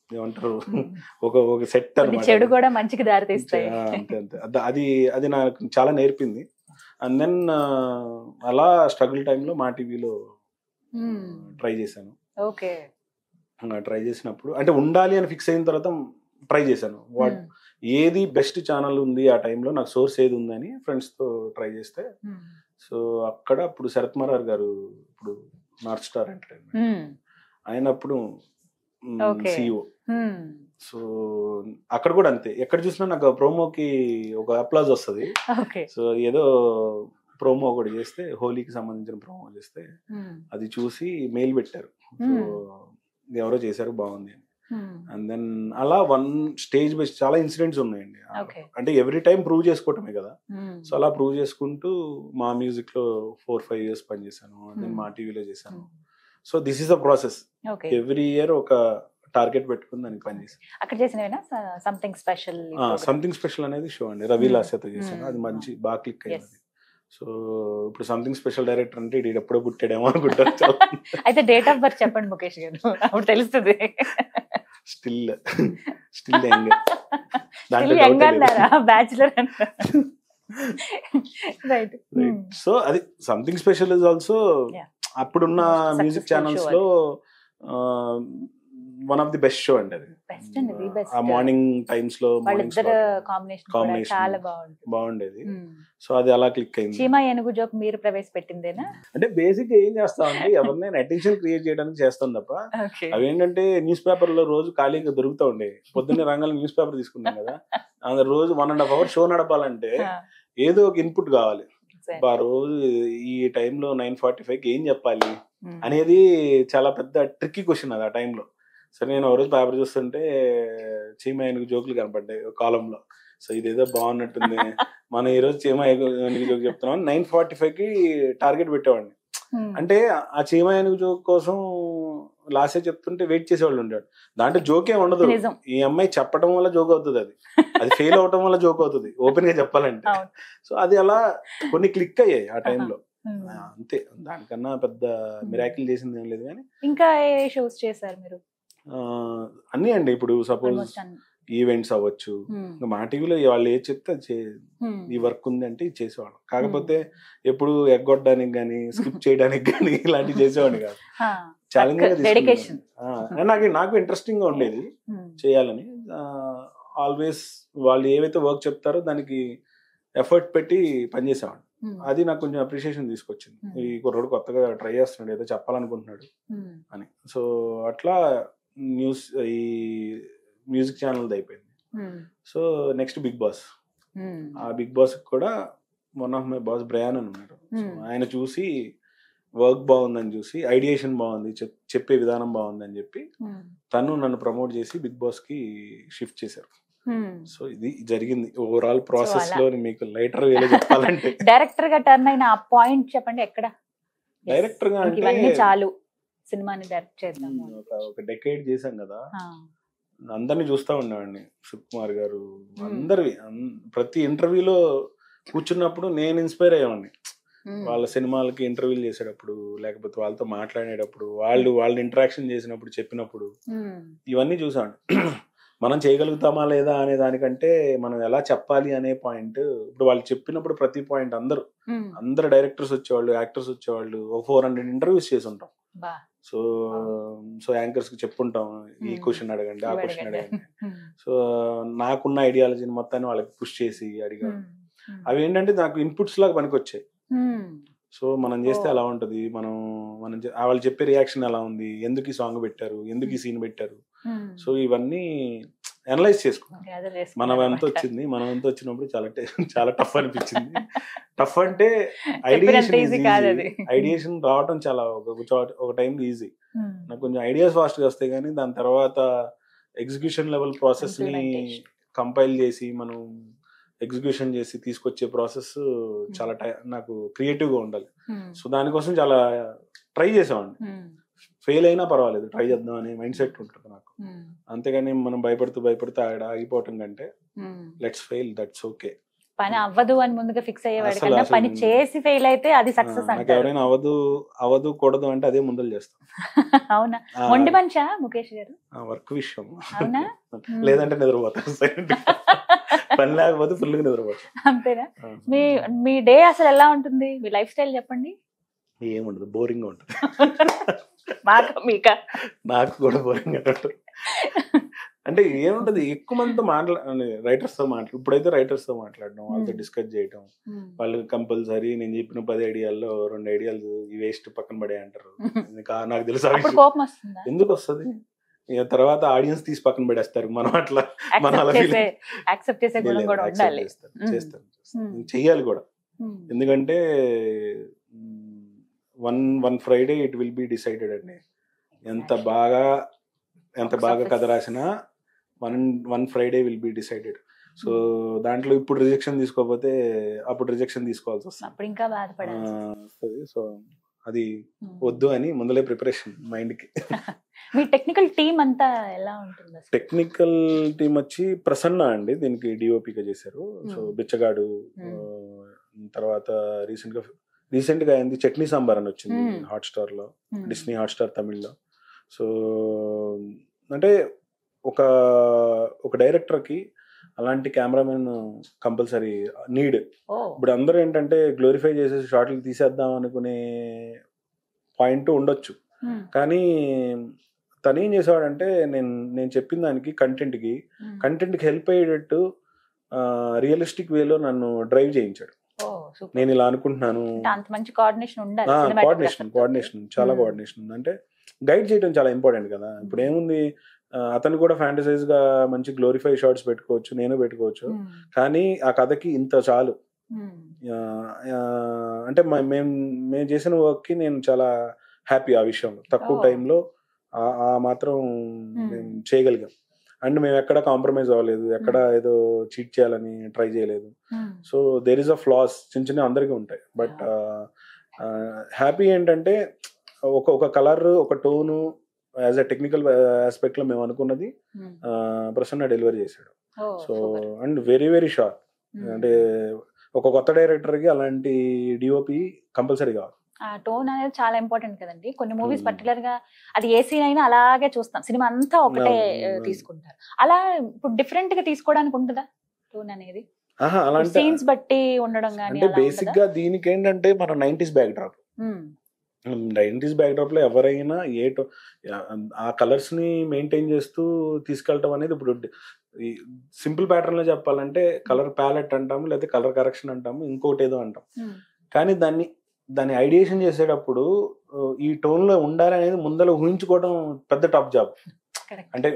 ఏమంటారు ఒక సెట్ అన్నమాట. చెడు కూడా మంచికి దారి తీస్తాయి. అంతే అంతే, అది నాకు చాలా నేర్పింది. అండ్ దెన్ అలా స్ట్రగుల్ టైంలో మా టీవీలో ట్రై చేశాను. ఓకే. ట్రై చేసినప్పుడు అంటే ఉండాలి అని ఫిక్స్ అయిన తర్వాత ట్రై చేశాను. ఏది బెస్ట్ ఛానల్ ఉంది ఆ టైంలో, నాకు సోర్స్ ఏది ఉందని ఫ్రెండ్స్తో ట్రై చేస్తే, సో అక్కడ అప్పుడు శరత్ మరార్ గారు, ఇప్పుడు నార్త్ స్టార్ ఎంటర్టైన్మెంట్, ఆయన అప్పుడు CEO. సో అక్కడ కూడా అంతే, ఎక్కడ చూసినా నాకు ప్రోమోకి ఒక అప్లాజ్ వస్తుంది. సో ఏదో ప్రోమో ఒకటి చేస్తే, హోలీకి సంబంధించిన ప్రోమో చేస్తే అది చూసి మెయిల్ పెట్టారు, సో ఎవరో చేశారు బాగుంది అని. అండ్ దెన్ అలా వన్ స్టేజ్ బేస్ చాలా ఇన్సిడెంట్స్ ఉన్నాయండి. Okay. అంటే ఎవ్రీ టైం ప్రూవ్ చేసుకోవటమే కదా. సో అలా ప్రూవ్ చేసుకుంటూ మా మ్యూజిక్ లో 4-5 years పనిచేశాను. అండ్ దెన్ మా టీవీలో చేశాను. So this is the process. Okay. Every year ఒక టార్గెట్ పెట్టుకుని దానికి పనిచేసాను. అక్కడ చేసినవేనా సంథింగ్ స్పెషల్? సంథింగ్ స్పెషల్ అనేది షో అండి, రవి లాస్యతో చేశాను. అది మంచి బాగా క్లిక్ అయింది. సో ఇప్పుడు సంథింగ్ స్పెషల్ డైరెక్టర్ అంటే ఇది ఎప్పుడో పుట్టాడేమో అనుకుంటారు. అయితే డేట్ ఆఫ్ బర్త్ చెప్పండి ముఖేష్ గారు, అప్పుడు తెలుస్తుంది. Still young. Bachelor right. So అది సంథింగ్ స్పెషల్ ఇస్ ఆల్సో అప్పుడున్న మ్యూజిక్ ఛానల్స్ లో one of the best show అండి అది. ఆ మార్నింగ్ టైమ్స్ లో చాలా బాగుండేది. సో అది అలా క్లిక్ అయింది. చీమా ఏనుగు జోక్ మీరు ప్రవేశపెట్టిందేనా? అంటే బేసిక్ ఏం చేస్తామండి, ఎవరినైనా అటెన్షన్ క్రియేట్ చేయడానికి చేస్తాం తప్ప అవేంటంటే న్యూస్ పేపర్ లో రోజు ఖాళీగా దొరుకుతూ ఉండే. పొద్దున్నే రంగాలు న్యూస్ పేపర్ తీసుకున్నాం కదా, రోజు 1.5 hours షో నడపాలంటే ఏదో ఒక ఇన్పుట్ కావాలి. ఆ రోజు ఈ టైంలో 9:45కి ఏం చెప్పాలి అనేది చాలా పెద్ద ట్రిక్కీ క్వశ్చన్ అది ఆ టైంలో. సరే నేను ఒక రోజు పేపర్ చూస్తుంటే చీమ ఏనుగు జోకులు కనపడ్డాయి కాలంలో. సో ఇదేదో బాగున్నట్టుంది, మనం ఈ రోజు చీమ ఏనుగు జోక్ చెప్తున్నాం. 9:45కి టార్గెట్ పెట్టేవాడిని. అంటే ఆ చీమ ఏనుగు జోక్ కోసం లాస్ట్ చెప్తుంటే వెయిట్ చేసేవాళ్ళు ఉంటాడు. దాంట్లో జోకే ఉండదు. ఈ అమ్మాయి చెప్పడం వల్ల జోక్ అవుతుంది, అది ఫెయిల్ అవటం వల్ల జోక్ అవుతుంది ఓపెన్ గా చెప్పాలంటే. సో అది అలా కొన్ని క్లిక్ అయ్యాయి ఆ టైంలో, అంతే. దానికన్నా పెద్ద మిరాకిల్ చేసింది ఏం లేదు. కానీ ఇంకా ఏ షోస్ చేశారు మీరు? అన్నీ అండి. ఇప్పుడు సపోజ్ ఈవెంట్స్ అవ్వచ్చు, మా టీవీలో వాళ్ళు ఏది చెప్తే అది ఈ వర్క్ ఉంది అంటే ఇది చేసేవాడు. కాకపోతే ఎప్పుడు ఎగ్గొట్టడానికి కానీ స్కిప్ చేయడానికి కానీ ఇలాంటివి చేసేవాడిని కాదు. ఛాలెంజ్ నాకు ఇంట్రెస్టింగ్ గా ఉండేది చేయాలని. ఆల్వేస్ వాళ్ళు ఏవైతే వర్క్ చెప్తారో దానికి ఎఫర్ట్ పెట్టి పనిచేసేవాడు. అది నాకు కొంచెం అప్రిషియేషన్ తీసుకొచ్చింది. ఈ కుర్రోడు కొత్తగా ట్రై చేస్తున్నాడు, ఏదో చెప్పాలనుకుంటున్నాడు అని. సో అట్లా ఈ మ్యూజిక్ ఛానల్ అయిపోయింది. So next big boss. ఆ బిగ్ బాస్ కూడా one of my boss Bryan అని ఉన్నాడు. ఆయన చూసి వర్క్ బాగుందని చూసి, ఐడియేషన్ బాగుంది, చెప్పే విధానం బాగుందని చెప్పి తను నన్ను ప్రమోట్ చేసి బిగ్ బాస్ కి షిఫ్ట్ చేశారు. సో ఇది జరిగింది ఓవరాల్ ప్రాసెస్ లో. మీకు లైటర్ వేలో చెప్పాలంటే డైరెక్టర్ గా టర్న్ అయిన ఆ పాయింట్ చెప్పండి. ఎక్కడ డైరెక్టర్ గా అంటే చాలు సినిమాని డైరెక్ట్ చేద్దాం. ఒక డెకేడ్ చేశాం కదా, అందరినీ చూస్తా ఉండేవాడిని. సుకుమార్ గారు అందరివి, ప్రతి ఇంటర్వ్యూలో కూర్చున్నప్పుడు నేను ఇన్స్పైర్ అయ్యేవాడిని. వాళ్ళ సినిమాలకి ఇంటర్వ్యూలు చేసేటప్పుడు, లేకపోతే వాళ్ళతో మాట్లాడేటప్పుడు, వాళ్ళు ఇంటరాక్షన్ చేసినప్పుడు, చెప్పినప్పుడు ఇవన్నీ చూసాను. మనం చేయగలుగుతామా లేదా అనే దానికంటే మనం ఎలా చెప్పాలి అనే పాయింట్. ఇప్పుడు వాళ్ళు చెప్పినప్పుడు ప్రతి పాయింట్ అందరు డైరెక్టర్స్ వచ్చేవాళ్ళు, యాక్టర్స్ వచ్చేవాళ్ళు. ఒక 400 ఇంటర్వ్యూస్ చేసి ఉంటాం. సో యాంకర్స్ కి చెప్పుంటాం, ఈ క్వశ్చన్ అడగండి, ఆ క్వశ్చన్ అడగండి. సో నాకున్న ఐడియాలజీని మొత్తాన్ని వాళ్ళకి పుష్ చేసి అడిగాను. అవి ఏంటంటే నాకు ఇన్పుట్స్ లాగా పనికి వచ్చాయి. సో మనం చేస్తే ఎలా ఉంటది, మనం వాళ్ళు చెప్పే రియాక్షన్ ఎలా ఉంది, ఎందుకు ఈ సాంగ్ పెట్టారు, ఎందుకు ఈ సీన్ పెట్టారు. సో ఇవన్నీ అనలైజ్ చేసుకున్నాం. మనం ఎంత వచ్చింది, మనం ఎంత వచ్చినప్పుడు చాలా టఫ్ అనిపించింది. టఫ్ అంటే ఐడియేషన్ రావటం చాలా ఒక టైం ఈజీ. నాకు కొంచెం ఐడియాస్ ఫాస్ట్ గా వస్తాయి, కానీ దాని తర్వాత ఎగ్జిక్యూషన్ లెవెల్ ప్రాసెస్ ని కంపైల్ చేసి మనం ఎగ్జిక్యూషన్ చేసి తీసుకొచ్చే ప్రాసెస్ చాలా నాకు క్రియేటివ్ గా ఉండాలి. సో దానికోసం చాలా ట్రై చేసామండి. ఫెయిల్ అయినా పర్వాలేదు, ట్రై చేద్దాం అనే మైండ్ సెట్ ఉంటుంది నాకు. అంతేగాని మనం భయపడుతూ ఆడ ఆగిపోవటం కంటే లెట్స్ ఫెయిల్, దట్స్ ఓకే. పని అవ్వదు అని ముందుగా ఫిక్స్ అయ్యేవాడు కన్నా పని చేసి ఫెయిల్ అయితే అది సక్సెస్ అంటారు. ఎవరైనా అవ్వదు కూడదు అంటే అదే ముందలు చేస్తాం. అవునా? మొండి మనిషా ముఖేష్ గారు? వర్క్ విషయం. అవునా? లేదంటే నిద్రపోతాను. పని లేకపోతే ఫుల్ గా నిద్రపోతాను. అంతేనా? మీ డే అసలు ఎలా ఉంటుంది? మీ లైఫ్ స్టైల్ చెప్పండి. ఏముండదు, బోరింగ్ గా ఉంటుంది. నాకు కూడా బోరింగ్ గా ఉంటుంది. అంటే ఏముంటది, ఎక్కువ మందితో రైటర్స్ తో ఇప్పుడైతే రైటర్స్ తో మాట్లాడడం, వాళ్ళతో డిస్కస్ చేయడం. వాళ్ళు కంపల్సరీ నేను చెప్పిన 10 ఐడియాల్లో 2 ఐడియాలు ఈ వేస్ట్ పక్కన పడే అంటారు. నాకు తెలుసు ఎందుకు వస్తుంది. తర్వాత ఆడియన్స్ తీసి పక్కన పడేస్తారు. మనం అట్లా చేస్తారు, చెయ్యాలి కూడా. ఎందుకంటే one Friday it will be decided అండి. ఎంత బాగా ఎంత Box బాగా office. కథ రాసినా one Friday will be decided. So దాంట్లో ఇప్పుడు రిజెక్షన్ తీసుకోకపోతే అప్పుడు రిజెక్షన్ తీసుకోవాల్సి వస్తుంది. అప్పుడు ఇంకా బాధపడాలి. సో అది వద్దు అని ముందలే ప్రిపరేషన్ మైండ్కి. మీ టెక్నికల్ టీమ్ అంతా ఎలా ఉంటుంది అసలు? టెక్నికల్ టీం వచ్చి ప్రసన్న అండి దీనికి డిఓపిగా చేశారు. సో బిచ్చగాడు, తర్వాత రీసెంట్ గా అయింది చట్నీ సాంబార్ అని వచ్చింది హాట్స్టార్ లో, డిస్నీ హాట్స్టార్ తమిళ్లో. సో అంటే ఒక డైరెక్టర్ కి అలాంటి కెమెరామెన్ కంపల్సరీ నీడ్. ఇప్పుడు అందరూ ఏంటంటే గ్లోరిఫై చేసేసి షార్ట్లు తీసేద్దాం అనుకునే పాయింట్ ఉండొచ్చు, కానీ తను ఏం చేసేవాడంటే నేను చెప్పిన దానికి కంటెంట్కి హెల్ప్ అయ్యేటట్టు రియలిస్టిక్ వేలో నన్ను డ్రైవ్ చేయించాడు. నేను ఇలా అనుకుంటున్నాను, కోఆర్డినేషన్ చాలా కోఆర్డినేషన్ ఉంది. అంటే గైడ్ చేయడం చాలా ఇంపార్టెంట్ కదా. ఇప్పుడు ఏముంది, అతను కూడా ఫ్యాంటసైజ్ గా మంచి గ్లోరిఫై షార్ట్స్ పెట్టుకోవచ్చు, నేను పెట్టుకోవచ్చు, కానీ ఆ కథకి ఇంత చాలు. అంటే మేము చేసిన వర్క్ కి నేను చాలా హ్యాపీ ఆ విషయంలో. తక్కువ టైంలో ఆ మాత్రం మేము చేయగలిగాం. అండ్ మేము ఎక్కడ కాంప్రమైజ్ అవ్వలేదు, ఎక్కడ ఏదో చీట్ చేయాలని ట్రై చేయలేదు. So there is a flaws, చిన్న అందరికీ ఉంటాయి. బట్ హ్యాపీ ఏంటంటే ఒక కలర్, ఒక tone, as a technical aspect లో మేము అనుకున్నది ప్రసన్న డెలివరీ చేశాడు. So and very very sharp. అంటే ఒక కొత్త డైరెక్టర్ కి అలాంటి డిఓపి కంపల్సరీ కావాలి. ఆ టోన్ అనేది చాలా ఇంపార్టెంట్ కదండి. కొన్ని మూవీస్ పర్టికులర్ గా అది ఏ సీన్ అయినా అలాగే చూస్తాం, సినిమా అంతా ఒకటే తీసుకుంటారు. అలా ఇప్పుడు డిఫరెంట్ గా తీసుకోవడానికి ఉంటుందా టోన్ అనేది? సీన్స్ బట్టి ఉండడం గానీ? అంటే బేసిక్ గా దీనికి ఏంటంటే మన 90s back drop. 90s back drop లో ఎవరైనా ఆ కలర్స్ ని మెయింటైన్ చేస్తూ తీసుకెళ్ళటం అనేది, ఇప్పుడు సింపుల్ ప్యాటర్న్ లో చెప్పాలంటే కలర్ ప్యాలెట్ అంటాము, లేకపోతే కలర్ కరెక్షన్ అంటాము, ఇంకోటి ఏదో అంటాం. కానీ దాన్ని ఐడియేషన్ చేసేటప్పుడు ఈ టోన్ లో ఉండాలి అనేది ముందర ఊహించుకోవడం పెద్ద టాప్ జాబ్. అంటే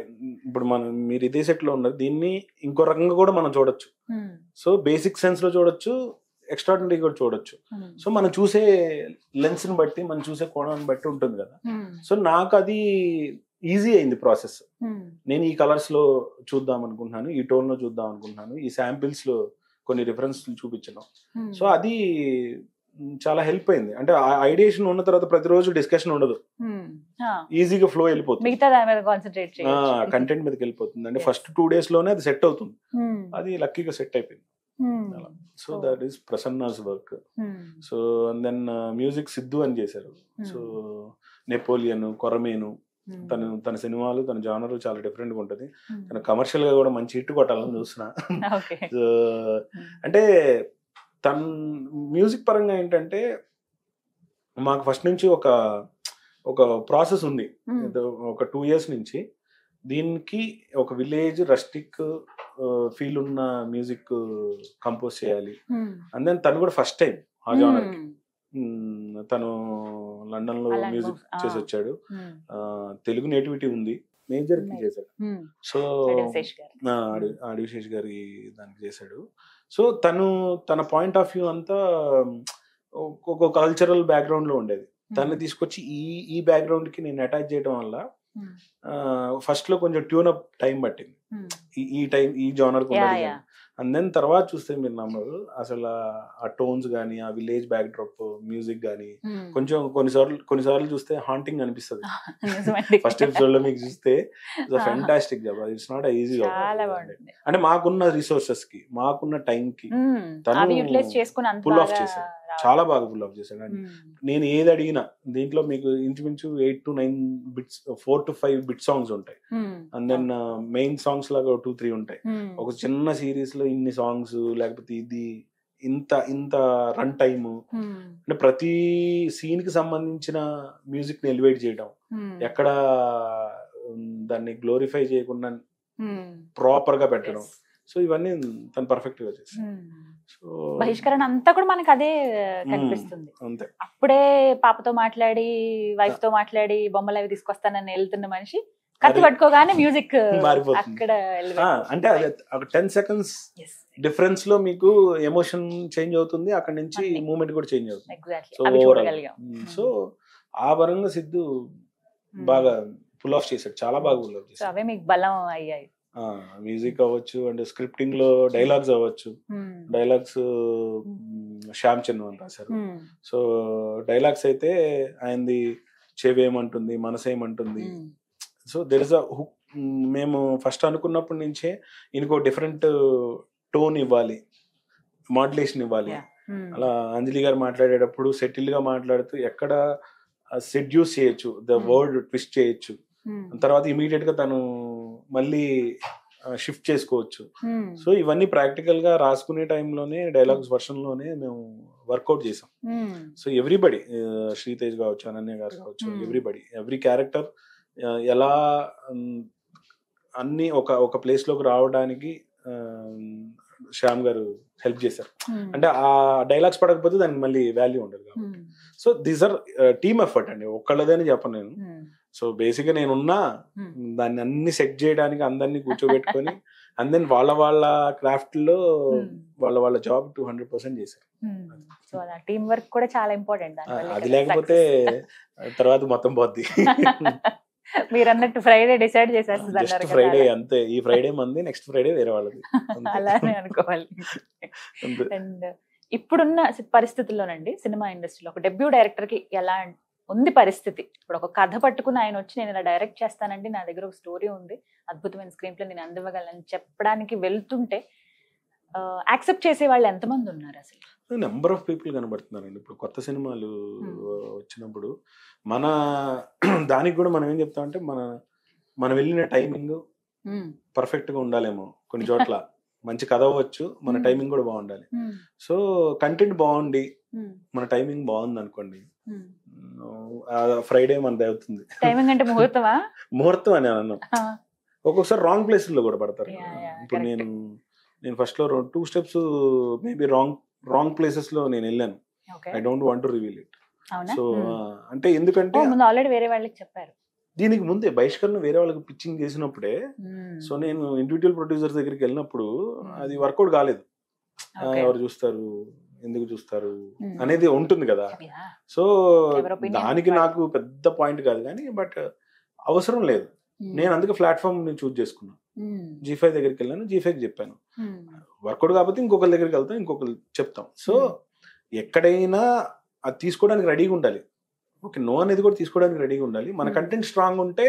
ఇప్పుడు మీరు ఇదే సెట్ లో ఉన్నారు, దీన్ని ఇంకో రకంగా కూడా మనం చూడొచ్చు. సో బేసిక్ సెన్స్ లో చూడొచ్చు, ఎక్స్ట్రాడినరీ కూడా చూడొచ్చు. సో మనం చూసే లెన్స్ ని బట్టి, మనం చూసే కోణాన్ని బట్టి ఉంటుంది కదా. సో నాకు అది ఈజీ అయింది ప్రాసెస్. నేను ఈ కలర్స్ లో చూద్దాం అనుకుంటున్నాను, ఈ టోన్ లో చూద్దాం అనుకుంటున్నాను, ఈ శాంపిల్స్ లో కొన్ని రిఫరెన్స్ చూపించడం. సో అది చాలా హెల్ప్ అయింది. అంటే ఐడియేషన్ ఉన్న తర్వాత ప్రతిరోజు డిస్కషన్ ఉండదు, ఈజీగా ఫ్లో వెళ్ళిపోతుంది, కంటెంట్ మీదకి వెళ్ళిపోతుంది. అంటే ఫస్ట్ 2 days లోనే అది సెట్ అవుతుంది. అది లక్కీగా సెట్ అయిపోయింది. So that is Prasanna's work. So and then music Sidhu అని చేశారు. సో నెపోలియన్, కొరమేను, తన సినిమాలు, తన జానర్ చాలా డిఫరెంట్ గా ఉంటది. తన కమర్షియల్ గా కూడా మంచి హిట్ కొట్టాలని చూస్తున్నా. సో అంటే తన మ్యూజిక్ పరంగా ఏంటంటే మాకు ఫస్ట్ నుంచి ఒక ప్రాసెస్ ఉంది. ఒక 2 years నుంచి దీనికి ఒక విలేజ్ రస్టిక్ ఫీల్ ఉన్న మ్యూజిక్ కంపోజ్ చేయాలి. అండ్ దెన్ తను కూడా ఫస్ట్ టైం ఆ జానర్ కి. తను లండన్ లో మ్యూజిక్ చేసి వచ్చాడు, తెలుగు నేటివిటీ ఉంది, మేజర్ కి చేశాడు. సో ఆదిశేష్ గారి దానికి చేశాడు. సో తన పాయింట్ ఆఫ్ వ్యూ అంతా ఒక కల్చరల్ బ్యాక్గ్రౌండ్ లో ఉండేది. తను తీసుకొచ్చి ఈ బ్యాక్గ్రౌండ్ కి నేను అటాచ్ చేయడం వల్ల ఫస్ట్ లో కొంచెం ట్యూన్ అప్ టైం పట్టింది, ఈ జానర్. అండ్ దెన్ తర్వాత చూస్తే మీరు నమ్మరు, అసలు ఆ టోన్స్ గానీ, ఆ విలేజ్ బ్యాక్ డ్రాప్ మ్యూజిక్ గానీ కొంచెం కొన్నిసార్లు చూస్తే హాంటింగ్ అనిపిస్తుంది. ఫస్ట్ ఎపిసోడ్ లో మీకు చూస్తే fantastic job. It's not easy job. అంటే మాకున్న రిసోర్సెస్ కి, మాకున్న టైం కి ఫుల్ ఆఫ్ చేశాడు, చాలా బాగా ఫుల్ ఆఫ్ చేశాడు. అండ్ నేను ఏది అడిగినా దీంట్లో మీకు ఇంచుమించు 8 to 9 bits, 4 to 5 bit songs ఉంటాయి. అండ్ దెన్ మెయిన్ సాంగ్స్ లాగా 2-3 ఉంటాయి. ఒక చిన్న సిరీస్ లో ఇన్ని సాంగ్స్, లేకపోతే ఇది ఇంత రన్ టైమ్. అంటే ప్రతి సీన్ కి సంబంధించిన మ్యూజిక్ ని ఎలివేట్ చేయడం, ఎక్కడ దాన్ని గ్లోరిఫై చేయకుండా ప్రాపర్ గా పెట్టడం. సో ఇవన్నీ తను పర్ఫెక్ట్ గా చేస్తాడు. సో బహిష్కరణ అంతా కూడా మనకు అదే కనిపిస్తుంది. అప్పుడే పాపతో మాట్లాడి, వైఫ్ తో మాట్లాడి బొమ్మలు అవి తీసుకొస్తానని వెళ్తున్న మనిషి కత్తి పట్టుకోగానే మ్యూజిక్ అక్కడ అంటే 10 seconds డిఫరెన్స్ లో మీకు ఎమోషన్ చేంజ్ అవుతుంది, అక్కడ నుంచి మూమెంట్ కూడా చేంజ్ అవుతుంది. సో ఆ పరంగా సిద్ధు బాగా పుల్ ఆఫ్ చేశాడు, చాలా బాగా పుల్ ఆఫ్ సో చేశాడు. అవే మీకు బలం అయ్యాయి. మ్యూజిక్ అవ్వచ్చు అండ్ స్క్రిప్టింగ్ లో డైలాగ్స్ అవ్వచ్చు. డైలాగ్స్ శ్యామ్ చంద్రన్ రాశారు. సో డైలాగ్స్ అయితే ఆయనది చెవేమంటుంది, మనసేమంటుంది. So there is a hook. మేము ఫస్ట్ అనుకున్నప్పటి నుంచే ఇంకో డిఫరెంట్ టోన్ ఇవ్వాలి, మాడ్యులేషన్ ఇవ్వాలి. అలా అంజలి గారు మాట్లాడేటప్పుడు సెటిల్ గా మాట్లాడుతూ ఎక్కడ సెడ్యూస్ చేయొచ్చు, ద వర్డ్ ట్విస్ట్ చేయొచ్చు, తర్వాత ఇమీడియట్ గా తను మళ్ళీ షిఫ్ట్ చేసుకోవచ్చు. సో ఇవన్నీ ప్రాక్టికల్ గా రాసుకునే టైంలోనే డైలాగ్స్ వర్షన్ లోనే మేము వర్కౌట్ చేసాం. సో ఎవ్రీబడి, శ్రీతేజ్ కావచ్చు, అనన్య గారు కావచ్చు, ఎవ్రీబడి, ఎవ్రీ క్యారెక్టర్ ఎలా అన్ని ఒక ప్లేస్ లోకి రావడానికి శ్యామ్ గారు హెల్ప్ చేశారు. అంటే ఆ డైలాగ్స్ పడకపోతే దానికి మళ్ళీ వాల్యూ ఉండదు కాబట్టి. So these are team effort అండి, ఒక్కళ్ళదని చెప్పను నేను. సో బేసిక్ గా నేనున్నా దాన్ని అన్ని సెట్ చేయడానికి అందరినీ కూర్చోబెట్టుకొని అండ్ దెన్ వాళ్ళ క్రాఫ్ట్ లో వాళ్ళ జాబ్ 200% చేశారు. సో అలా టీమ్ వర్క్ కూడా చాలా ఇంపార్టెంట్. అది లేకపోతే తర్వాత మొత్తం పోద్ది. మీరు అన్నట్టు ఫ్రైడే డిసైడ్ చేసేస్తుంది. జస్ట్ ఫ్రైడే అంతే, ఈ ఫ్రైడే మంది, నెక్స్ట్ ఫ్రైడే వేరే వాళ్ళది, అలానే అనుకోవాలి. అండ్ ఇప్పుడున్న పరిస్థితుల్లోనండి సినిమా ఇండస్ట్రీలో ఒక డెబ్యూ డైరెక్టర్ కి ఎలా ఉంది పరిస్థితి? ఇప్పుడు ఒక కథ పట్టుకుని ఆయన వచ్చి నేను ఇలా డైరెక్ట్ చేస్తానండి, నా దగ్గర ఒక స్టోరీ ఉంది, అద్భుతమైన స్క్రీన్ ప్లే నేను అందివ్వగలను చెప్పడానికి వెళ్తుంటే యాక్సెప్ట్ చేసే వాళ్ళు ఎంతమంది ఉన్నారు అసలు? నెంబర్ ఆఫ్ పీపుల్ కనబడుతున్నారండి. ఇప్పుడు కొత్త సినిమాలు వచ్చినప్పుడు మన దానికి కూడా మనం ఏం చెప్తామంటే మనం వెళ్ళిన టైమింగ్ పర్ఫెక్ట్ గా ఉండాలేమో. కొన్ని చోట్ల మంచి కథ అవ్వచ్చు, మన టైమింగ్ కూడా బాగుండాలి. సో కంటెంట్ బాగుండి మన టైమింగ్ బాగుంది అనుకోండి, ఫ్రైడే మనది అవుతుంది. టైమింగ్ అంటే ముహూర్తమా? ముహూర్తం అని అన్నాను. ఒక్కొక్కసారి రాంగ్ ప్లేస్ లో కూడా పడతారు. ఇప్పుడు నేను ఫస్ట్ లో 2 steps మేబీ రాంగ్ ప్లేసెస్ లో నేను వెళ్ళాను. I don't want to reveal it. So అంటే ఎందుకంటే ఆల్రెడీ వేరే వాళ్ళకి చెప్పారు. దీనికి ముందే బహిష్కరణ వేరే వాళ్ళకి పిచ్చింగ్ చేసినప్పుడే, సో నేను ఇండివిజువల్ ప్రొడ్యూసర్స్ దగ్గరికి వెళ్ళినప్పుడు అది వర్కౌట్ కాలేదు. ఎవరు చూస్తారు, ఎందుకు చూస్తారు అనేది ఉంటుంది కదా. సో దానికి నాకు పెద్ద పాయింట్ కాదు కానీ, బట్ అవసరం లేదు. నేను అందుకే ప్లాట్ఫామ్ నేను చూజ్ చేసుకున్నాను. G5 దగ్గరికి వెళ్ళాను, G5కి చెప్పాను. వర్కౌట్ కాకపోతే ఇంకొకరి దగ్గరికి వెళ్తాం, ఇంకొకరు చెప్తాం. సో ఎక్కడైనా అది తీసుకోవడానికి రెడీగా ఉండాలి. ఓకే, నో అనేది కూడా తీసుకోవడానికి రెడీగా ఉండాలి. మన కంటెంట్ స్ట్రాంగ్ ఉంటే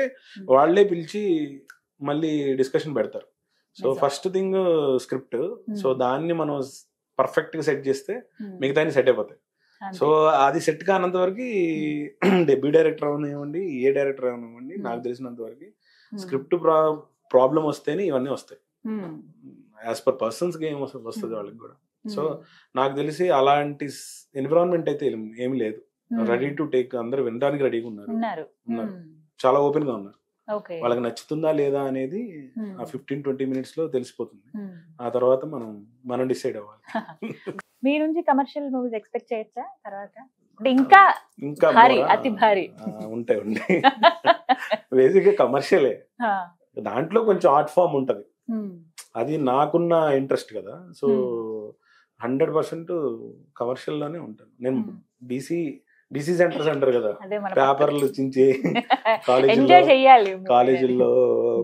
వాళ్ళే పిలిచి మళ్ళీ డిస్కషన్ పెడతారు. So first thing script. So దాన్ని మనం పర్ఫెక్ట్ గా సెట్ చేస్తే మిగతా సెట్ అయిపోతాయి. సో అది సెట్ కానంత వరకు డెబ్యూ డైరెక్టర్ అవనివ్వండి, ఏ డైరెక్టర్ అవనివ్వండి, నాకు తెలిసినంత వరకు స్క్రిప్ట్ ప్రాబ్లం వస్తేనే ఇవన్నీ వస్తాయి. యాజ్ పర్ పర్సన్స్ కి ఏం వస్తుంది వాళ్ళకి కూడా. సో నాకు తెలిసి అలాంటి ఎన్విరాన్మెంట్ అయితే ఏమి లేదు. రెడీ టు టేక్, అందరూ వినడానికి రెడీగా ఉన్నారు, చాలా ఓపెన్ గా ఉన్నారు. వాళ్ళకి నచ్చుతుందా లేదా అనేది ఆ 15-20 minutes లో తెలిసిపోతుంది. ఆ తర్వాత మనం డిసైడ్ అవ్వాలి. మీ నుంచి కమర్షియల్ మూవీస్ ఎక్స్పెక్ట్ చేయొచ్చా తర్వాత? ఇంకా భారీ, అతి భారీ ఉంటాయి. బేసిక్ గా కమర్షియలే, దాంట్లో కొంచెం ఆర్ట్ ఫామ్ ఉంటది. అది నాకున్న ఇంట్రెస్ట్ కదా. సో 100% కమర్షియల్ లోనే ఉంటాను నేను. బీసీ సెంటర్స్ అంటారు కదా, పేపర్లు చించి కాలేజీల్లో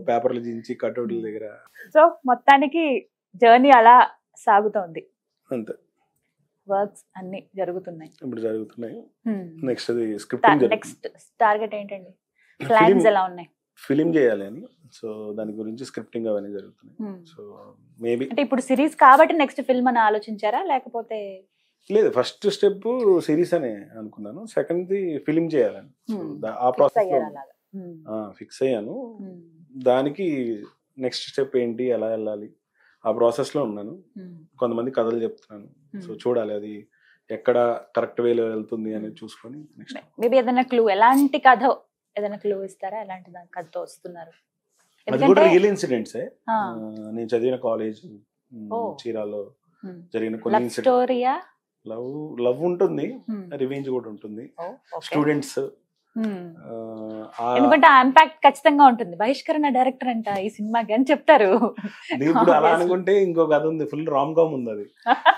పేపర్లు చించి కట్అవుట్ల దగ్గర. సో మొత్తానికి జర్నీ అలా సాగుతోంది, అంతే. వర్క్స్ అన్ని జరుగుతున్నాయి, ఇప్పుడు జరుగుతున్నాయి. నెక్స్ట్ స్క్రిప్టింగ్, నెక్స్ట్ టార్గెట్ ఏంటండి? ప్లాన్స్ ఎలా ఉన్నాయి? ఫిలిం చేయాలి అని. సో దాని గురించి స్క్రిప్టింగ్ అవన్నీ జరుగుతున్నాయి. సో మేబీ అంటే ఇప్పుడు సిరీస్ కాబట్టి నెక్స్ట్ ఫిల్మ్ అని ఆలోచించారా, లేకపోతే? లేదు, ఫస్ట్ స్టెప్ సిరీస్ అనే అనుకున్నాను, సెకండ్ ఫిలిం చేయాలని. ఆ ప్రాసెస్ ఫిక్స్ అయ్యాను. దానికి నెక్స్ట్ స్టెప్ ఏంటి, ఎలా వెళ్ళాలి, ఆ ప్రాసెస్ లో ఉన్నాను. కొంతమంది కథలు చెప్తున్నాను. సో చూడాలి అది ఎక్కడ కరెక్ట్ వేలో వెళ్తుంది అనేది చూసుకొని నెక్స్ట్. మేబీ ఏదైనా క్లూ, ఎలాంటి కథ, ఏదైనా క్లూ ఇస్తారా? ఎలాంటి కథతో వస్తున్నారు? అది కూడా రియల్ ఇన్సిడెంట్సే. నేను చదివిన కాలేజ్ చీరాలో జరిగిన కొన్ని ఇన్సిడెంట్స్. లవ్ ఉంటుంది, రివెంజ్ కూడా ఉంటుంది, స్టూడెంట్స్. ఎందుకంటే ఆ ఇంపాక్ట్ ఖచ్చితంగా ఉంటుంది. బహిష్కరణ డైరెక్టర్ అంట ఈ సినిమాకి అని చెప్తారు. ఇప్పుడు అలా అనుకుంటే ఇంకో కథ ఉంది, ఫుల్ రామ్ కామ్ ఉంది అది.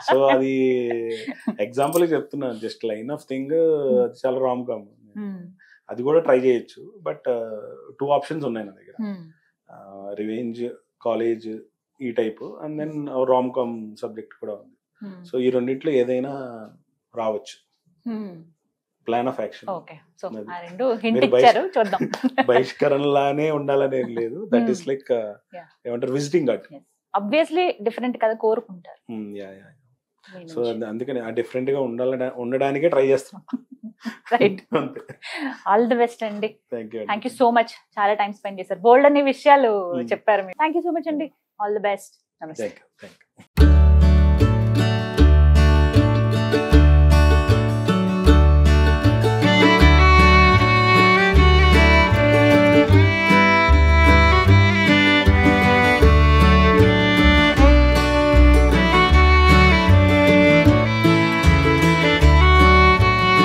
సో అది ఎగ్జాంపుల్ చెప్తున్నాను, జస్ట్ లైన్ ఆఫ్ థింగ్, చాలా రామ్ కామ్. అది కూడా ట్రై చేయొచ్చు. బట్ 2 ఆప్షన్స్ ఉన్నాయి నా దగ్గర, రివెంజ్, కాలేజ్ ఈ type, and then rom com subject కూడా ఉంది. సో ఈ రెండిట్లో ఏదైనా రావచ్చు. Plan of action. Okay, so ఆ రెండు హింట్ ఇచ్చారు, చూద్దాం. బహిష్కరణలానే ఉండాలని ఏం లేదు. దట్ ఈస్ లైక్ ఏమంటారు, విజిటింగ్ కార్డ్. ఆబ్వియస్లీ డిఫరెంట్ కదా కోరుకుంటారు. సో అందుకని ఆ డిఫరెంట్ గా ఉండడానికే ట్రై చేస్తాం. రైట్, ఆల్ ది బెస్ట్ అండి. థ్యాంక్ యూ సో మచ్, చాలా టైం స్పెండ్ చేశారు, బోల్డ్ అనే విషయాలు చెప్పారు. థ్యాంక్ యూ సో మచ్ అండి, ఆల్ ది బెస్ట్. నమస్తే. యూ.